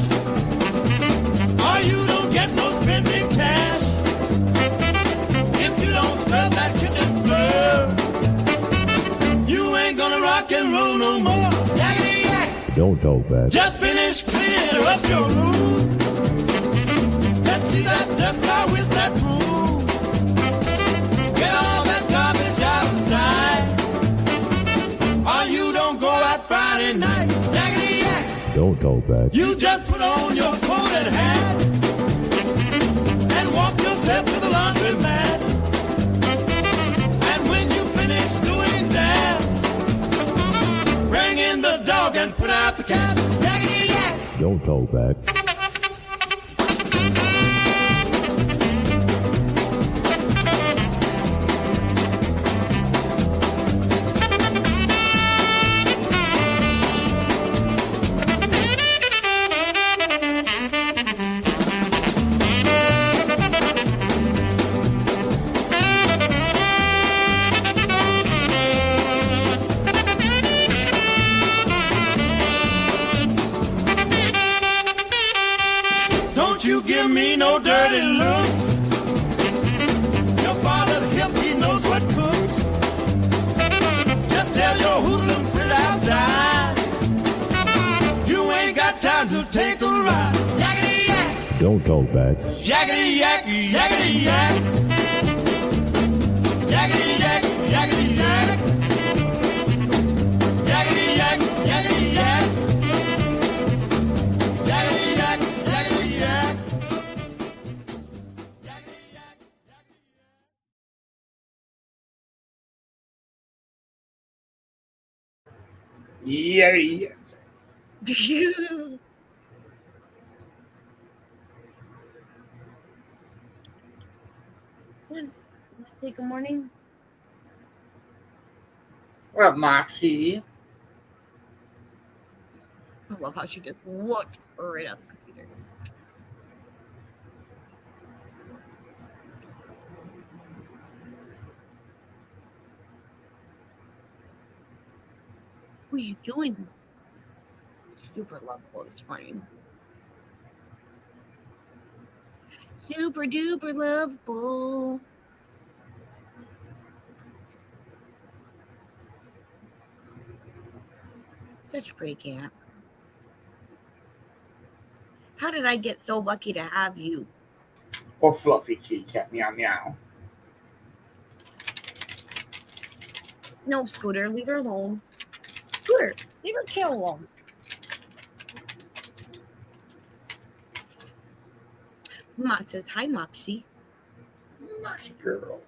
or you don't get no spending cash. If you don't scrub that kitchen floor, you ain't gonna rock and roll no more. Yakety yak. Don't talk back. Just finish cleaning up your room. Let's see that dust fly with that broom. Get all that garbage outside, or you don't go out Friday night. Yakety yak. Don't talk back. You just put on your coat and hat and walk yourself to the laundromat. And when you finish doing that, bring in the dog and put out the cat. Yakety yak. Don't talk back. Don't you give me no dirty looks. Your father's hip, he knows what cooks. Just tell your hoodlum friend outside, you ain't got time to take a ride. Yakety yak. Don't talk back. Yakety yak, yakety yak. Yakety yak, yakety yak. Yakety yak, yakety yak. Yakety yak, yakety yak. Yeah. Say good morning. What up, Moxie? I love how she just looked right at the computer. What are you doing? Super lovable this morning. Super duper lovable. Such a pretty cat. How did I get so lucky to have you? Oh, fluffy kitty cat, meow meow. No, Scooter, leave her alone. Scooter, leave her tail alone. Mom says, hi, Moxie. Moxie girl.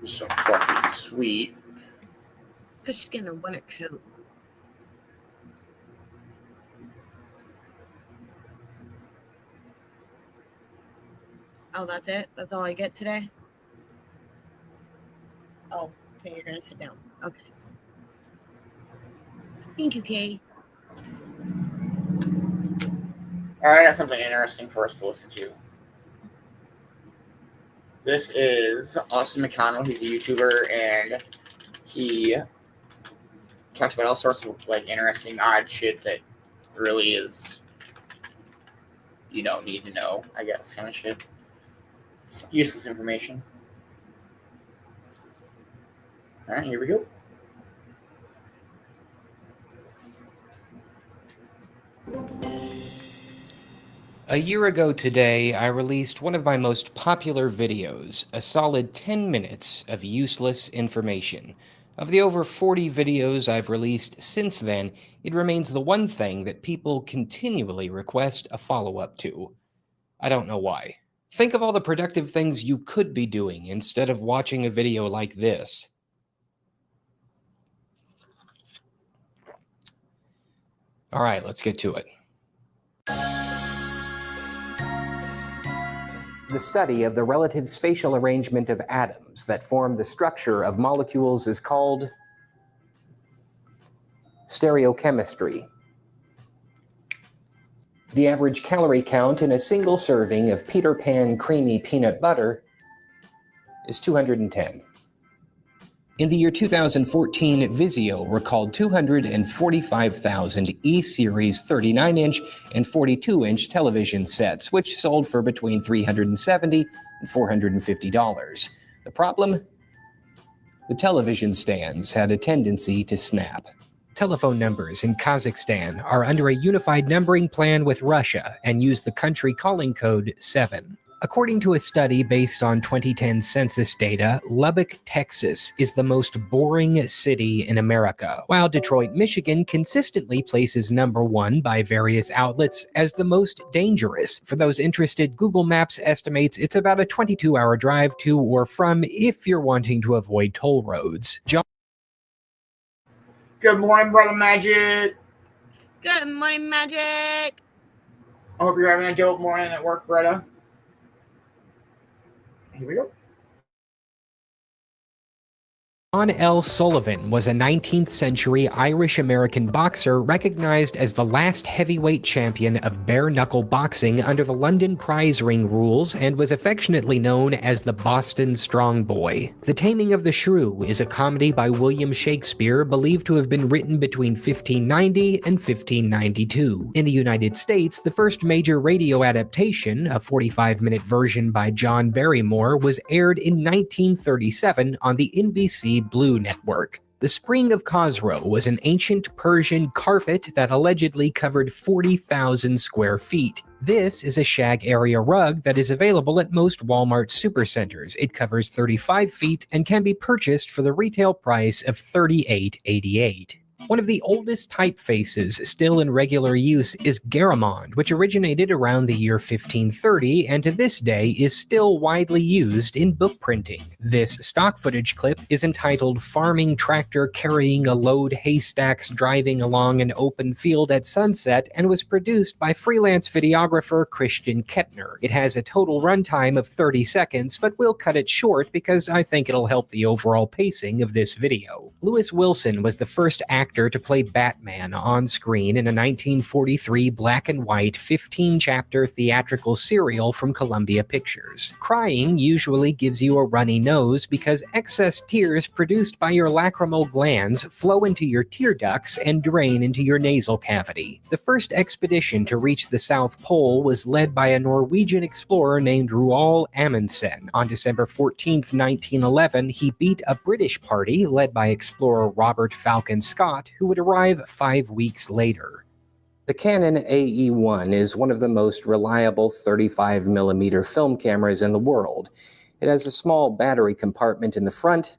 You're so fucking sweet. It's because she's getting her winter coat. Oh, that's it? That's all I get today? Oh, okay, you're going to sit down. Okay. Thank you, Kay. All right, I got something interesting for us to listen to. This is Austin McConnell. He's a YouTuber, and he talks about all sorts of like interesting, odd shit that really is you don't need to know, I guess, kind of shit. It's useless information. All right, here we go. A year ago today, I released one of my most popular videos, a solid 10 minutes of useless information. Of the over 40 videos I've released since then, it remains the one thing that people continually request a follow-up to. I don't know why. Think of all the productive things you could be doing instead of watching a video like this. All right, let's get to it. The study of the relative spatial arrangement of atoms that form the structure of molecules is called stereochemistry. The average calorie count in a single serving of Peter Pan creamy peanut butter is 210. In the year 2014, Vizio recalled 245,000 E-Series 39-inch and 42-inch television sets, which sold for between $370 and $450. The problem? The television stands had a tendency to snap. Telephone numbers in Kazakhstan are under a unified numbering plan with Russia and use the country calling code 7. According to a study based on 2010 census data, Lubbock, Texas is the most boring city in America, while Detroit, Michigan consistently places number 1 by various outlets as the most dangerous. For those interested, Google Maps estimates it's about a 22-hour drive to or from if you're wanting to avoid toll roads. John. Good morning, Brother Magic. Good morning, Magic. I hope you're having a dope morning at work, brother. Here we go. John L. Sullivan was a 19th century Irish-American boxer recognized as the last heavyweight champion of bare-knuckle boxing under the London prize ring rules and was affectionately known as the Boston Strong Boy. The Taming of the Shrew is a comedy by William Shakespeare believed to have been written between 1590 and 1592. In the United States, the first major radio adaptation, a 45-minute version by John Barrymore, was aired in 1937 on the NBC Blue Network. The Spring of Khosrow was an ancient Persian carpet that allegedly covered 40,000 square feet. This is a shag area rug that is available at most Walmart supercenters. It covers 35 feet and can be purchased for the retail price of $38.88. One of the oldest typefaces still in regular use is Garamond, which originated around the year 1530 and to this day is still widely used in book printing. This stock footage clip is entitled Farming Tractor Carrying a Load Haystacks Driving Along an Open Field at Sunset and was produced by freelance videographer Christian Kettner. It has a total runtime of 30 seconds, but we'll cut it short because I think it'll help the overall pacing of this video. Lewis Wilson was the first actor to play Batman on screen in a 1943 black and white 15-chapter theatrical serial from Columbia Pictures. Crying usually gives you a runny nose because excess tears produced by your lacrimal glands flow into your tear ducts and drain into your nasal cavity. The first expedition to reach the South Pole was led by a Norwegian explorer named Roald Amundsen. On December 14, 1911, he beat a British party led by explorer Robert Falcon Scott, who would arrive 5 weeks later. The Canon AE-1 is one of the most reliable 35mm film cameras in the world. It has a small battery compartment in the front,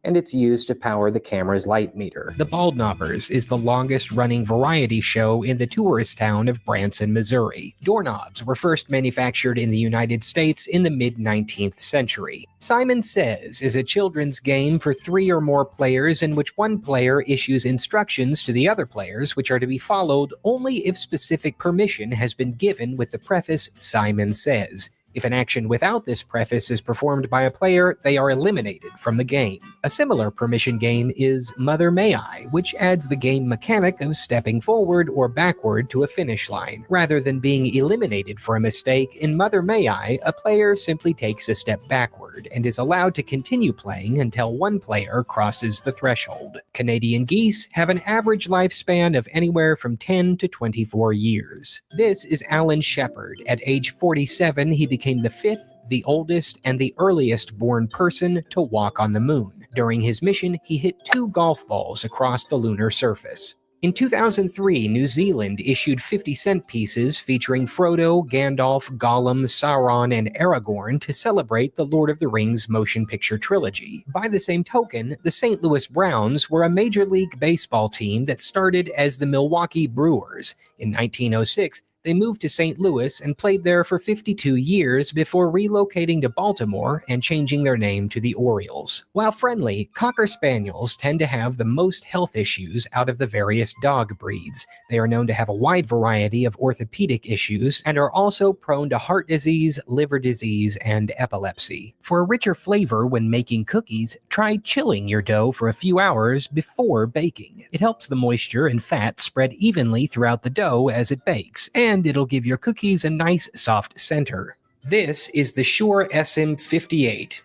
and it's used to power the camera's light meter. The Bald Knobbers is the longest-running variety show in the tourist town of Branson, Missouri. Doorknobs were first manufactured in the United States in the mid-19th century. Simon Says is a children's game for 3 or more players in which one player issues instructions to the other players which are to be followed only if specific permission has been given with the preface Simon Says. If an action without this preface is performed by a player, they are eliminated from the game. A similar permission game is Mother May I, which adds the game mechanic of stepping forward or backward to a finish line. Rather than being eliminated for a mistake, in Mother May I, a player simply takes a step backward and is allowed to continue playing until one player crosses the threshold. Canadian geese have an average lifespan of anywhere from 10 to 24 years. This is Alan Shepard. At age 47, he became the 5th, the oldest, and the earliest born person to walk on the moon. During his mission, he hit 2 golf balls across the lunar surface. In 2003, New Zealand issued 50-cent pieces featuring Frodo, Gandalf, Gollum, Sauron, and Aragorn to celebrate the Lord of the Rings motion picture trilogy. By the same token, the St. Louis Browns were a Major League Baseball team that started as the Milwaukee Brewers. In 1906, They moved to St. Louis and played there for 52 years before relocating to Baltimore and changing their name to the Orioles. While friendly, Cocker Spaniels tend to have the most health issues out of the various dog breeds. They are known to have a wide variety of orthopedic issues and are also prone to heart disease, liver disease, and epilepsy. For a richer flavor when making cookies, try chilling your dough for a few hours before baking. It helps the moisture and fat spread evenly throughout the dough as it bakes, and it'll give your cookies a nice soft center. This is the Shure SM58.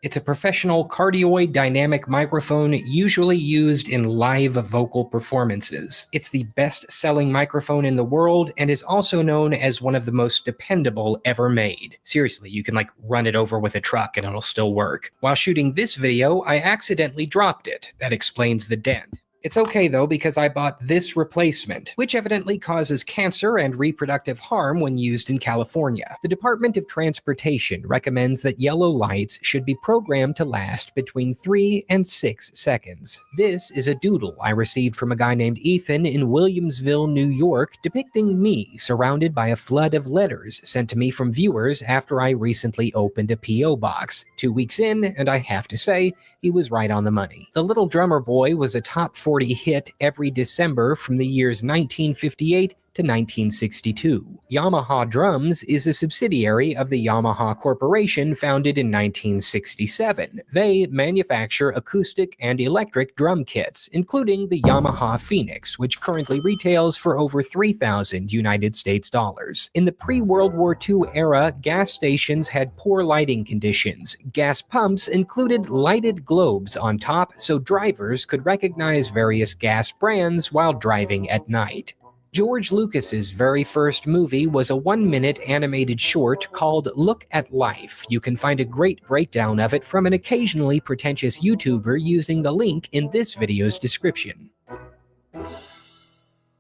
It's a professional cardioid dynamic microphone usually used in live vocal performances. It's the best-selling microphone in the world and is also known as one of the most dependable ever made. Seriously, you can run it over with a truck and it'll still work. While shooting this video, I accidentally dropped it. That explains the dent. It's okay though, because I bought this replacement, which evidently causes cancer and reproductive harm when used in California. The Department of Transportation recommends that yellow lights should be programmed to last between 3 and 6 seconds. This is a doodle I received from a guy named Ethan in Williamsville, New York, depicting me surrounded by a flood of letters sent to me from viewers after I recently opened a P.O. box. 2 weeks in, and I have to say, he was right on the money. The Little Drummer Boy was a top 40 hit every December from the years 1958 to 1962. Yamaha Drums is a subsidiary of the Yamaha Corporation founded in 1967. They manufacture acoustic and electric drum kits, including the Yamaha Phoenix, which currently retails for over $3,000 United States dollars. In the pre-World War II era, gas stations had poor lighting conditions. Gas pumps included lighted globes on top so drivers could recognize various gas brands while driving at night. George Lucas's very first movie was a 1-minute animated short called Look at Life. You can find a great breakdown of it from an occasionally pretentious YouTuber using the link in this video's description.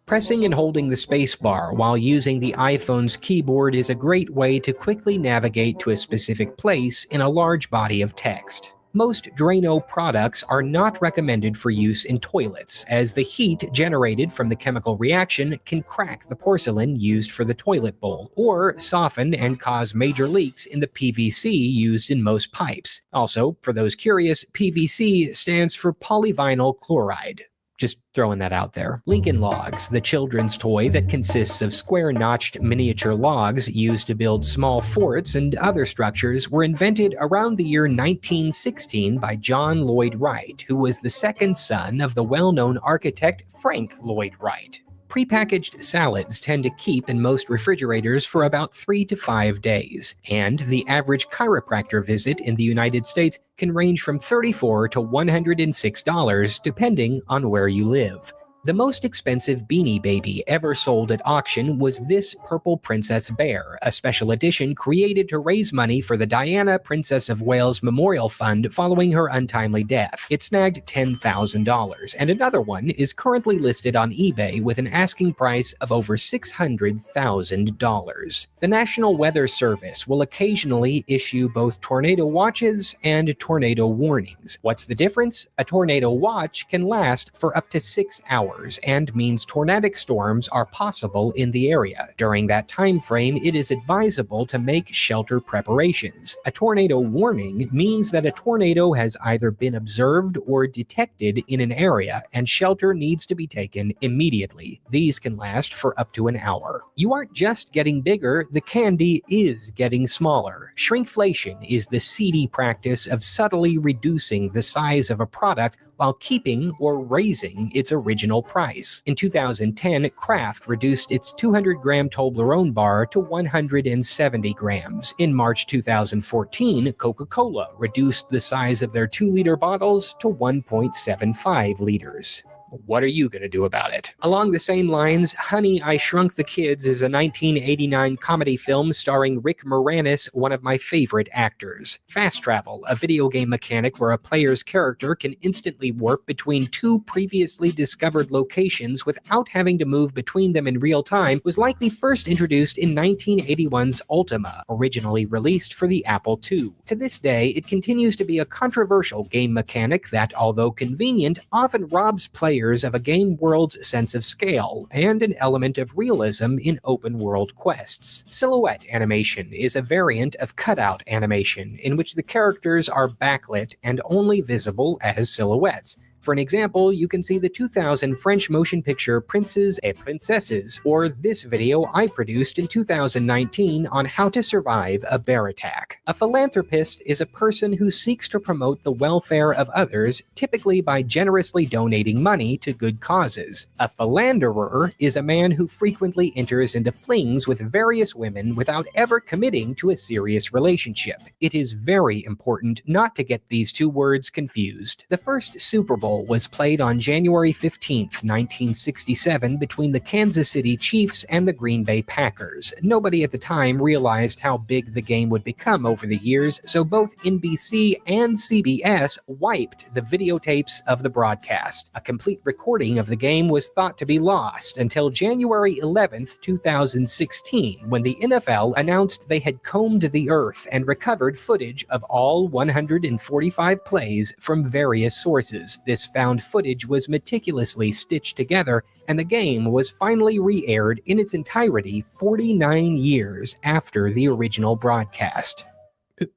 Pressing and holding the spacebar while using the iPhone's keyboard is a great way to quickly navigate to a specific place in a large body of text. Most Drano products are not recommended for use in toilets, as the heat generated from the chemical reaction can crack the porcelain used for the toilet bowl, or soften and cause major leaks in the PVC used in most pipes. Also, for those curious, PVC stands for polyvinyl chloride. Just throwing that out there. Lincoln Logs, the children's toy that consists of square-notched miniature logs used to build small forts and other structures, were invented around the year 1916 by John Lloyd Wright, who was the second son of the well-known architect Frank Lloyd Wright. Prepackaged salads tend to keep in most refrigerators for about 3 to 5 days, and the average chiropractor visit in the United States can range from $34 to $106 depending on where you live. The most expensive Beanie Baby ever sold at auction was this purple Princess Bear, a special edition created to raise money for the Diana, Princess of Wales Memorial Fund following her untimely death. It snagged $10,000, and another one is currently listed on eBay with an asking price of over $600,000. The National Weather Service will occasionally issue both tornado watches and tornado warnings. What's the difference? A tornado watch can last for up to 6 hours. And means tornadic storms are possible in the area. During that time frame, it is advisable to make shelter preparations. A tornado warning means that a tornado has either been observed or detected in an area, and shelter needs to be taken immediately. These can last for up to an hour. You aren't just getting bigger, the candy is getting smaller. Shrinkflation is the seedy practice of subtly reducing the size of a product while keeping or raising its original price. In 2010, Kraft reduced its 200-gram Toblerone bar to 170 grams. In March 2014, Coca-Cola reduced the size of their 2-liter bottles to 1.75 liters. What are you going to do about it? Along the same lines, Honey, I Shrunk the Kids is a 1989 comedy film starring Rick Moranis, one of my favorite actors. Fast Travel, a video game mechanic where a player's character can instantly warp between 2 previously discovered locations without having to move between them in real time, was likely first introduced in 1981's Ultima, originally released for the Apple II. To this day, it continues to be a controversial game mechanic that, although convenient, often robs players layers of a game world's sense of scale and an element of realism in open-world quests. Silhouette animation is a variant of cutout animation in which the characters are backlit and only visible as silhouettes. For an example, you can see the 2000 French motion picture Princes et Princesses, or this video I produced in 2019 on how to survive a bear attack. A philanthropist is a person who seeks to promote the welfare of others, typically by generously donating money to good causes. A philanderer is a man who frequently enters into flings with various women without ever committing to a serious relationship. It is very important not to get these two words confused. The first Super Bowl was played on January 15, 1967 between the Kansas City Chiefs and the Green Bay Packers. Nobody at the time realized how big the game would become over the years, so both NBC and CBS wiped the videotapes of the broadcast. A complete recording of the game was thought to be lost until January 11, 2016, when the NFL announced they had combed the earth and recovered footage of all 145 plays from various sources. This found footage was meticulously stitched together, and the game was finally re-aired in its entirety 49 years after the original broadcast.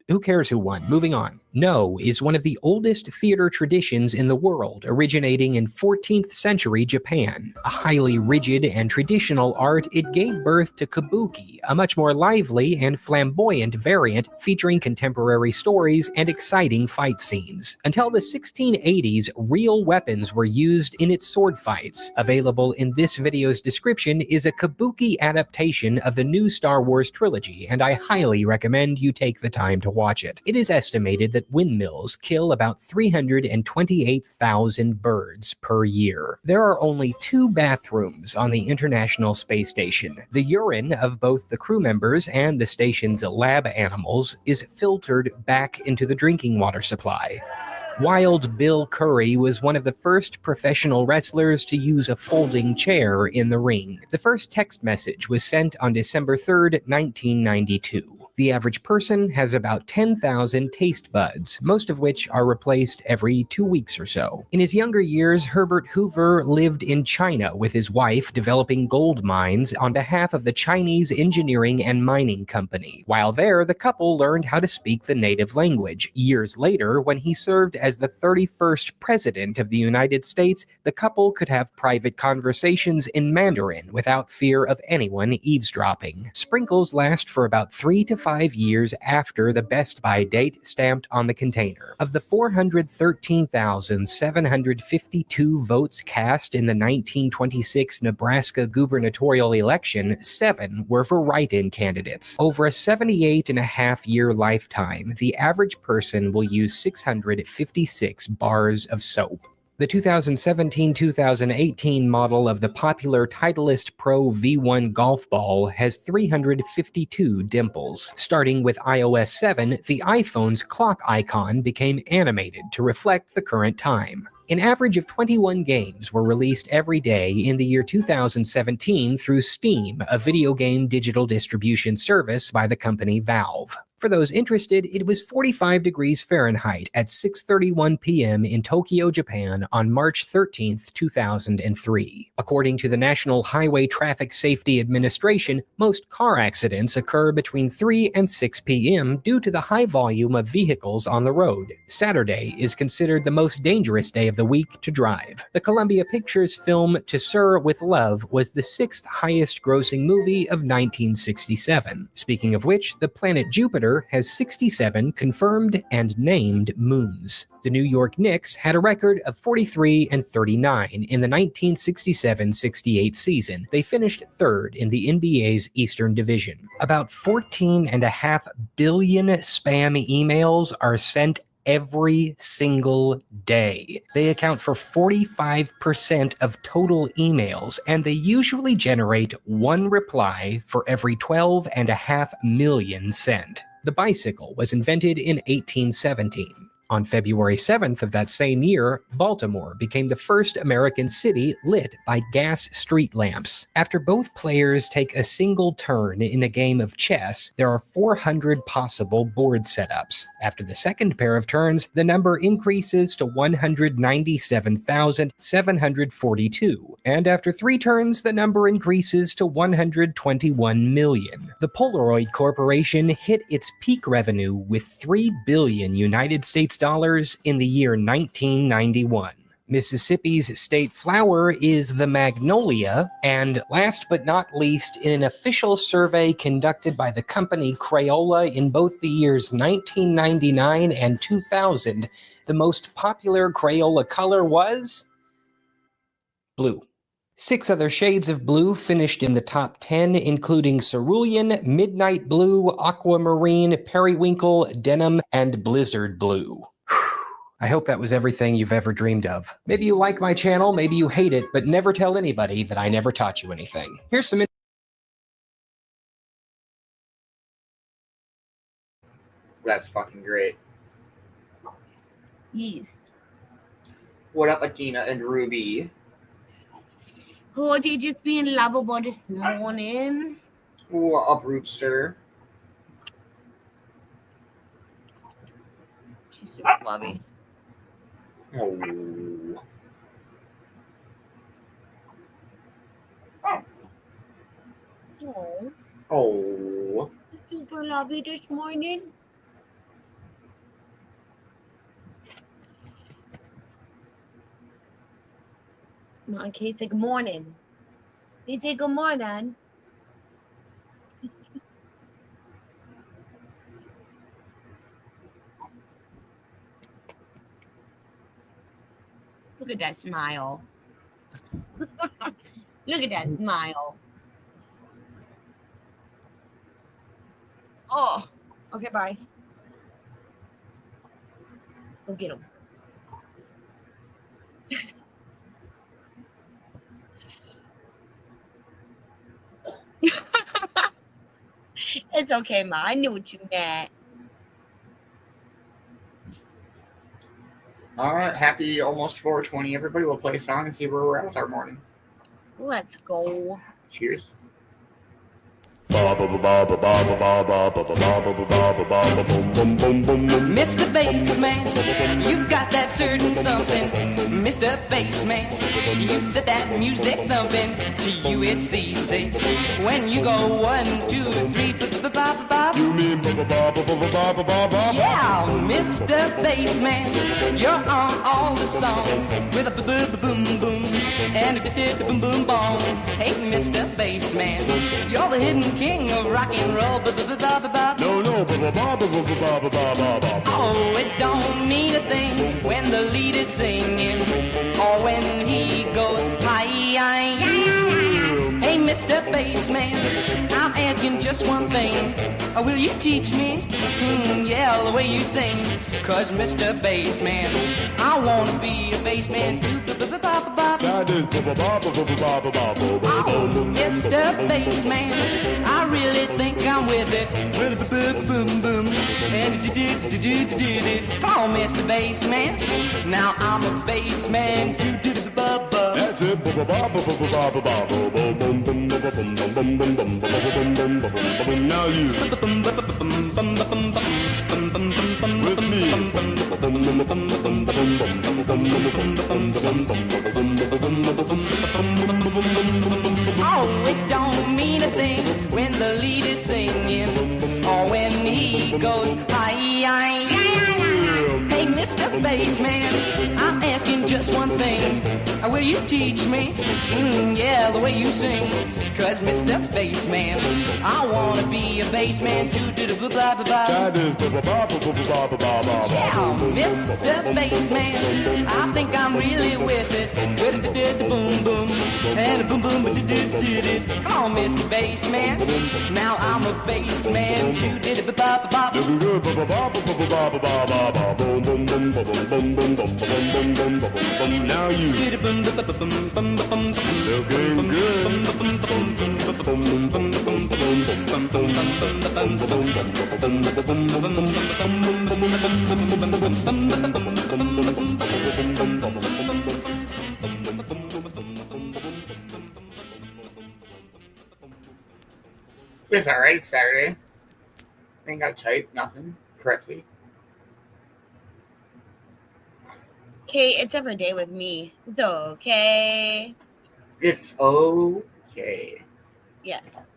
Who cares who won? Moving on. No is one of the oldest theater traditions in the world, originating in 14th century Japan. A highly rigid and traditional art, it gave birth to kabuki, a much more lively and flamboyant variant featuring contemporary stories and exciting fight scenes. Until the 1680s, real weapons were used in its sword fights. Available in this video's description is a kabuki adaptation of the new Star Wars trilogy, and I highly recommend you take the time to watch it. It is estimated that windmills kill about 328,000 birds per year. There are only 2 bathrooms on the International Space Station. The urine of both the crew members and the station's lab animals is filtered back into the drinking water supply. Wild Bill Curry was one of the first professional wrestlers to use a folding chair in the ring. The first text message was sent on December 3rd, 1992. The average person has about 10,000 taste buds, most of which are replaced every 2 weeks or so. In his younger years, Herbert Hoover lived in China with his wife, developing gold mines on behalf of the Chinese Engineering and Mining Company. While there, the couple learned how to speak the native language. Years later, when he served as the 31st President of the United States, the couple could have private conversations in Mandarin without fear of anyone eavesdropping. Sprinkles last for about 3 to 5 years after the Best By date stamped on the container. Of the 413,752 votes cast in the 1926 Nebraska gubernatorial election, 7 were for write-in candidates. Over a 78.5-year lifetime, the average person will use 656 bars of soap. The 2017-2018 model of the popular Titleist Pro V1 golf ball has 352 dimples. Starting with iOS 7, the iPhone's clock icon became animated to reflect the current time. An average of 21 games were released every day in the year 2017 through Steam, a video game digital distribution service by the company Valve. For those interested, it was 45 degrees Fahrenheit at 6:31 p.m. in Tokyo, Japan on March 13, 2003. According to the National Highway Traffic Safety Administration, most car accidents occur between 3 and 6 p.m. due to the high volume of vehicles on the road. Saturday is considered the most dangerous day of the week to drive. The Columbia Pictures film To Sir with Love was the 6th highest grossing movie of 1967. Speaking of which, the planet Jupiter has 67 confirmed and named moons. The New York Knicks had a record of 43 and 39 in the 1967-68 season. They finished 3rd in the NBA's Eastern Division. About 14.5 billion spam emails are sent every single day. They account for 45% of total emails, and they usually generate 1 reply for every 12.5 million sent. The bicycle was invented in 1817. On February 7th of that same year, Baltimore became the first American city lit by gas street lamps. After both players take a single turn in a game of chess, there are 400 possible board setups. After the second pair of turns, the number increases to 197,742. And after 3 turns, the number increases to 121 million. The Polaroid Corporation hit its peak revenue with $3 billion United States dollars in the year 1991. Mississippi's state flower is the magnolia, and last but not least, in an official survey conducted by the company Crayola in both the years 1999 and 2000, the most popular Crayola color was blue. 6 other shades of blue finished in the top 10, including cerulean, midnight blue, aquamarine, periwinkle, denim, and blizzard blue. I hope that was everything you've ever dreamed of. Maybe you like my channel, maybe you hate it, but never tell anybody that I never taught you anything. Here's some... That's fucking great. Yes. What up, Adina and Ruby? Oh, they just being lovable this morning. What up, Rootster? She's super lovey. Oh. Oh. Oh. Super lovey this morning. Come on, Kay, say good morning. They say good morning. Look at that smile. Look at that smile. Oh, okay, bye. Go get him. It's okay, Ma. I knew what you meant. All right, happy almost 4:20, everybody. We'll play a song and see where we're at with our morning. Let's go. Cheers. Mr. Bassman, you've got that certain something. Mr. Bassman, you set that music thumping. To you it's easy when you go 1, 2, 3, ba-ba-ba-ba. You mean ba-ba-ba-ba-ba-ba-ba-ba? Yeah, Mr. Bassman, you're on all the songs with a boom-boom and a boom-boom-boom. Hey, Mr. Bassman, you're the hidden king of rock and roll. No, ba-ba-ba-ba-ba-ba-ba-ba-ba. Oh, it don't mean a thing when the lead is singing or when he goes hi. Hey, Mr. Bassman, I'm asking just one thing. Will you teach me? Yeah, the way you sing. 'Cause Mr. Bassman, I wanna be a bassman too. That is ba-ba-ba-ba-ba-ba-ba-ba-ba. Oh, Mr. Bassman, I really think I'm with it. With a boom boom and do. Come on, Mr. Bassman. Now I'm a bassman. Do-do-do-ba-ba. That's it. Now you. With me. Oh, it don't mean a thing when the lead is singing or when he goes hi. Hey, Mr. Bassman, I'm asking just one thing. Will you teach me? Yeah, the way you sing. 'Cause Mr. Bassman, I wanna be a bassman too. That is ba-ba-ba-ba-ba-ba-ba-ba. Yeah, Mr. Bassman, I think I'm really with it. With the boom boom and a boom boom do do do do. Come on, Mr. Bassman. Now I'm a bassman. You did it bop bop. Now you looking It's alright, it's Saturday. Ain't gotta type nothing correctly. Okay, it's every day with me. It's okay. It's okay. Yes.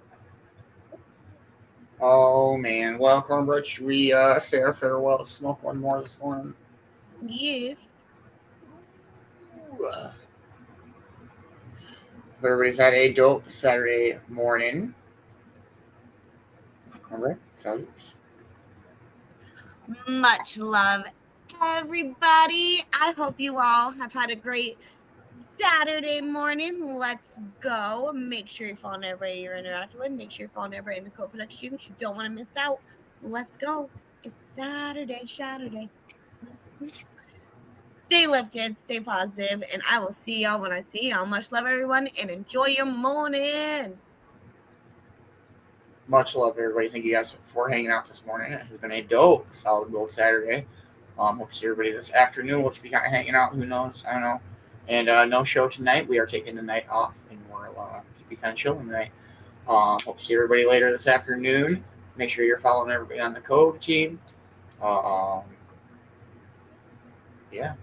Oh man. Well, Cornbread, should we say our farewell, smoke one more this morning? Yes. Hope everybody's had a dope Saturday morning. Cornbread, salutes. Much love, everybody. I hope you all have had a great Saturday morning. Let's go. Make sure you're following everybody you're interacting with. Make sure you're following everybody in the Cove Production. You don't want to miss out. Let's go. It's Saturday. Stay lifted, stay positive, and I will see y'all when I see y'all. Much love, everyone, and enjoy your morning. Much love, everybody. Thank you guys for hanging out this morning. It has been a dope, solid gold Saturday. Hope to see everybody this afternoon. We'll just be kind of hanging out. Who knows? I don't know. And no show tonight. We are taking the night off, and we'll be kind of chilling tonight. Hope to see everybody later this afternoon. Make sure you're following everybody on the Cove team. Yeah.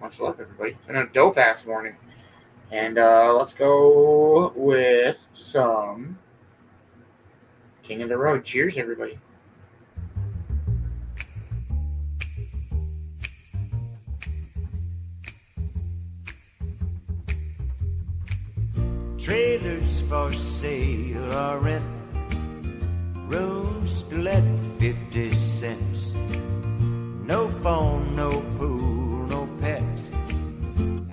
Much love, everybody. It's been a dope-ass morning. And let's go with some King of the Road. Cheers, everybody. Trailers for sale or rent, rooms to let 50 cents. No phone, no pool, no pets.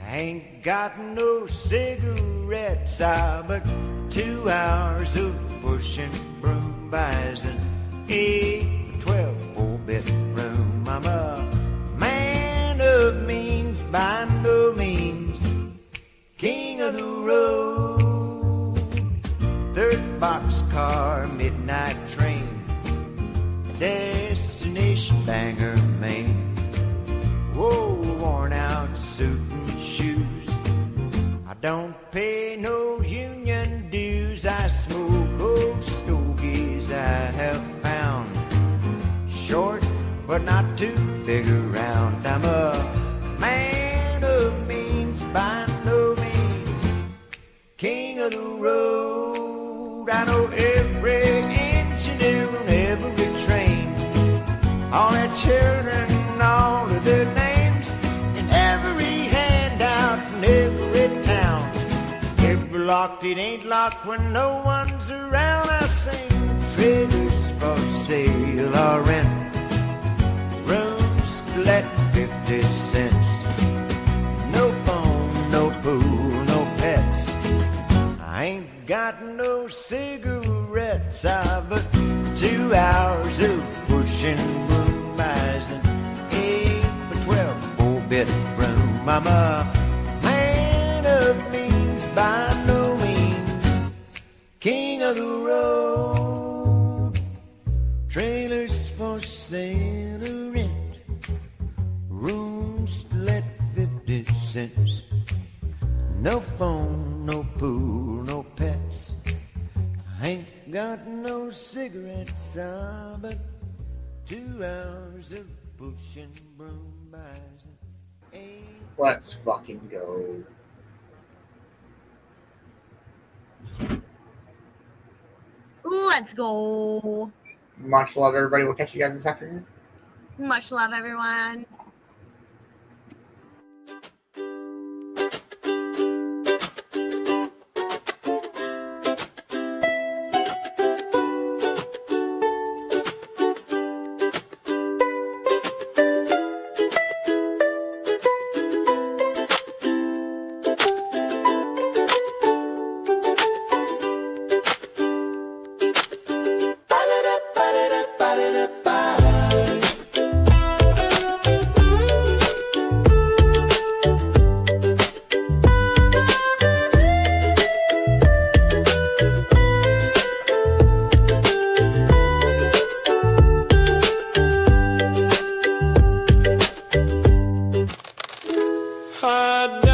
I ain't got no cigarettes. But 2 hours of pushing broom buys an 8 to 12 4-bedroom. I'm a man of means, by no means king of the road. 3rd boxcar, midnight train, destination Bangor, Maine. Whoa, worn out suit and shoes. I don't pay no union dues. I smoke old stogies I have found. Short, but not too big around. I'm a man of means, by no means king of the road. I know every engineer on every train, all their children and all of their names, and every handout in every town. If locked, it ain't locked when no one's around. I sing trailers for sale or rent, rooms to let 50 cents. No phone, no pool, no pets. I ain't got no cigarettes. But 2 hours of pushing broom buys an 8 to 12 4-bedroom. I'm a man of means, by no means king of the road. Trailers for sale or rent, rooms to let 50 cents. No phone, no pool, no pets. I ain't got no cigarettes. But 2 hours of pushing broom buys. Let's fucking go. Let's go. Much love, everybody. We'll catch you guys this afternoon. Much love, everyone. I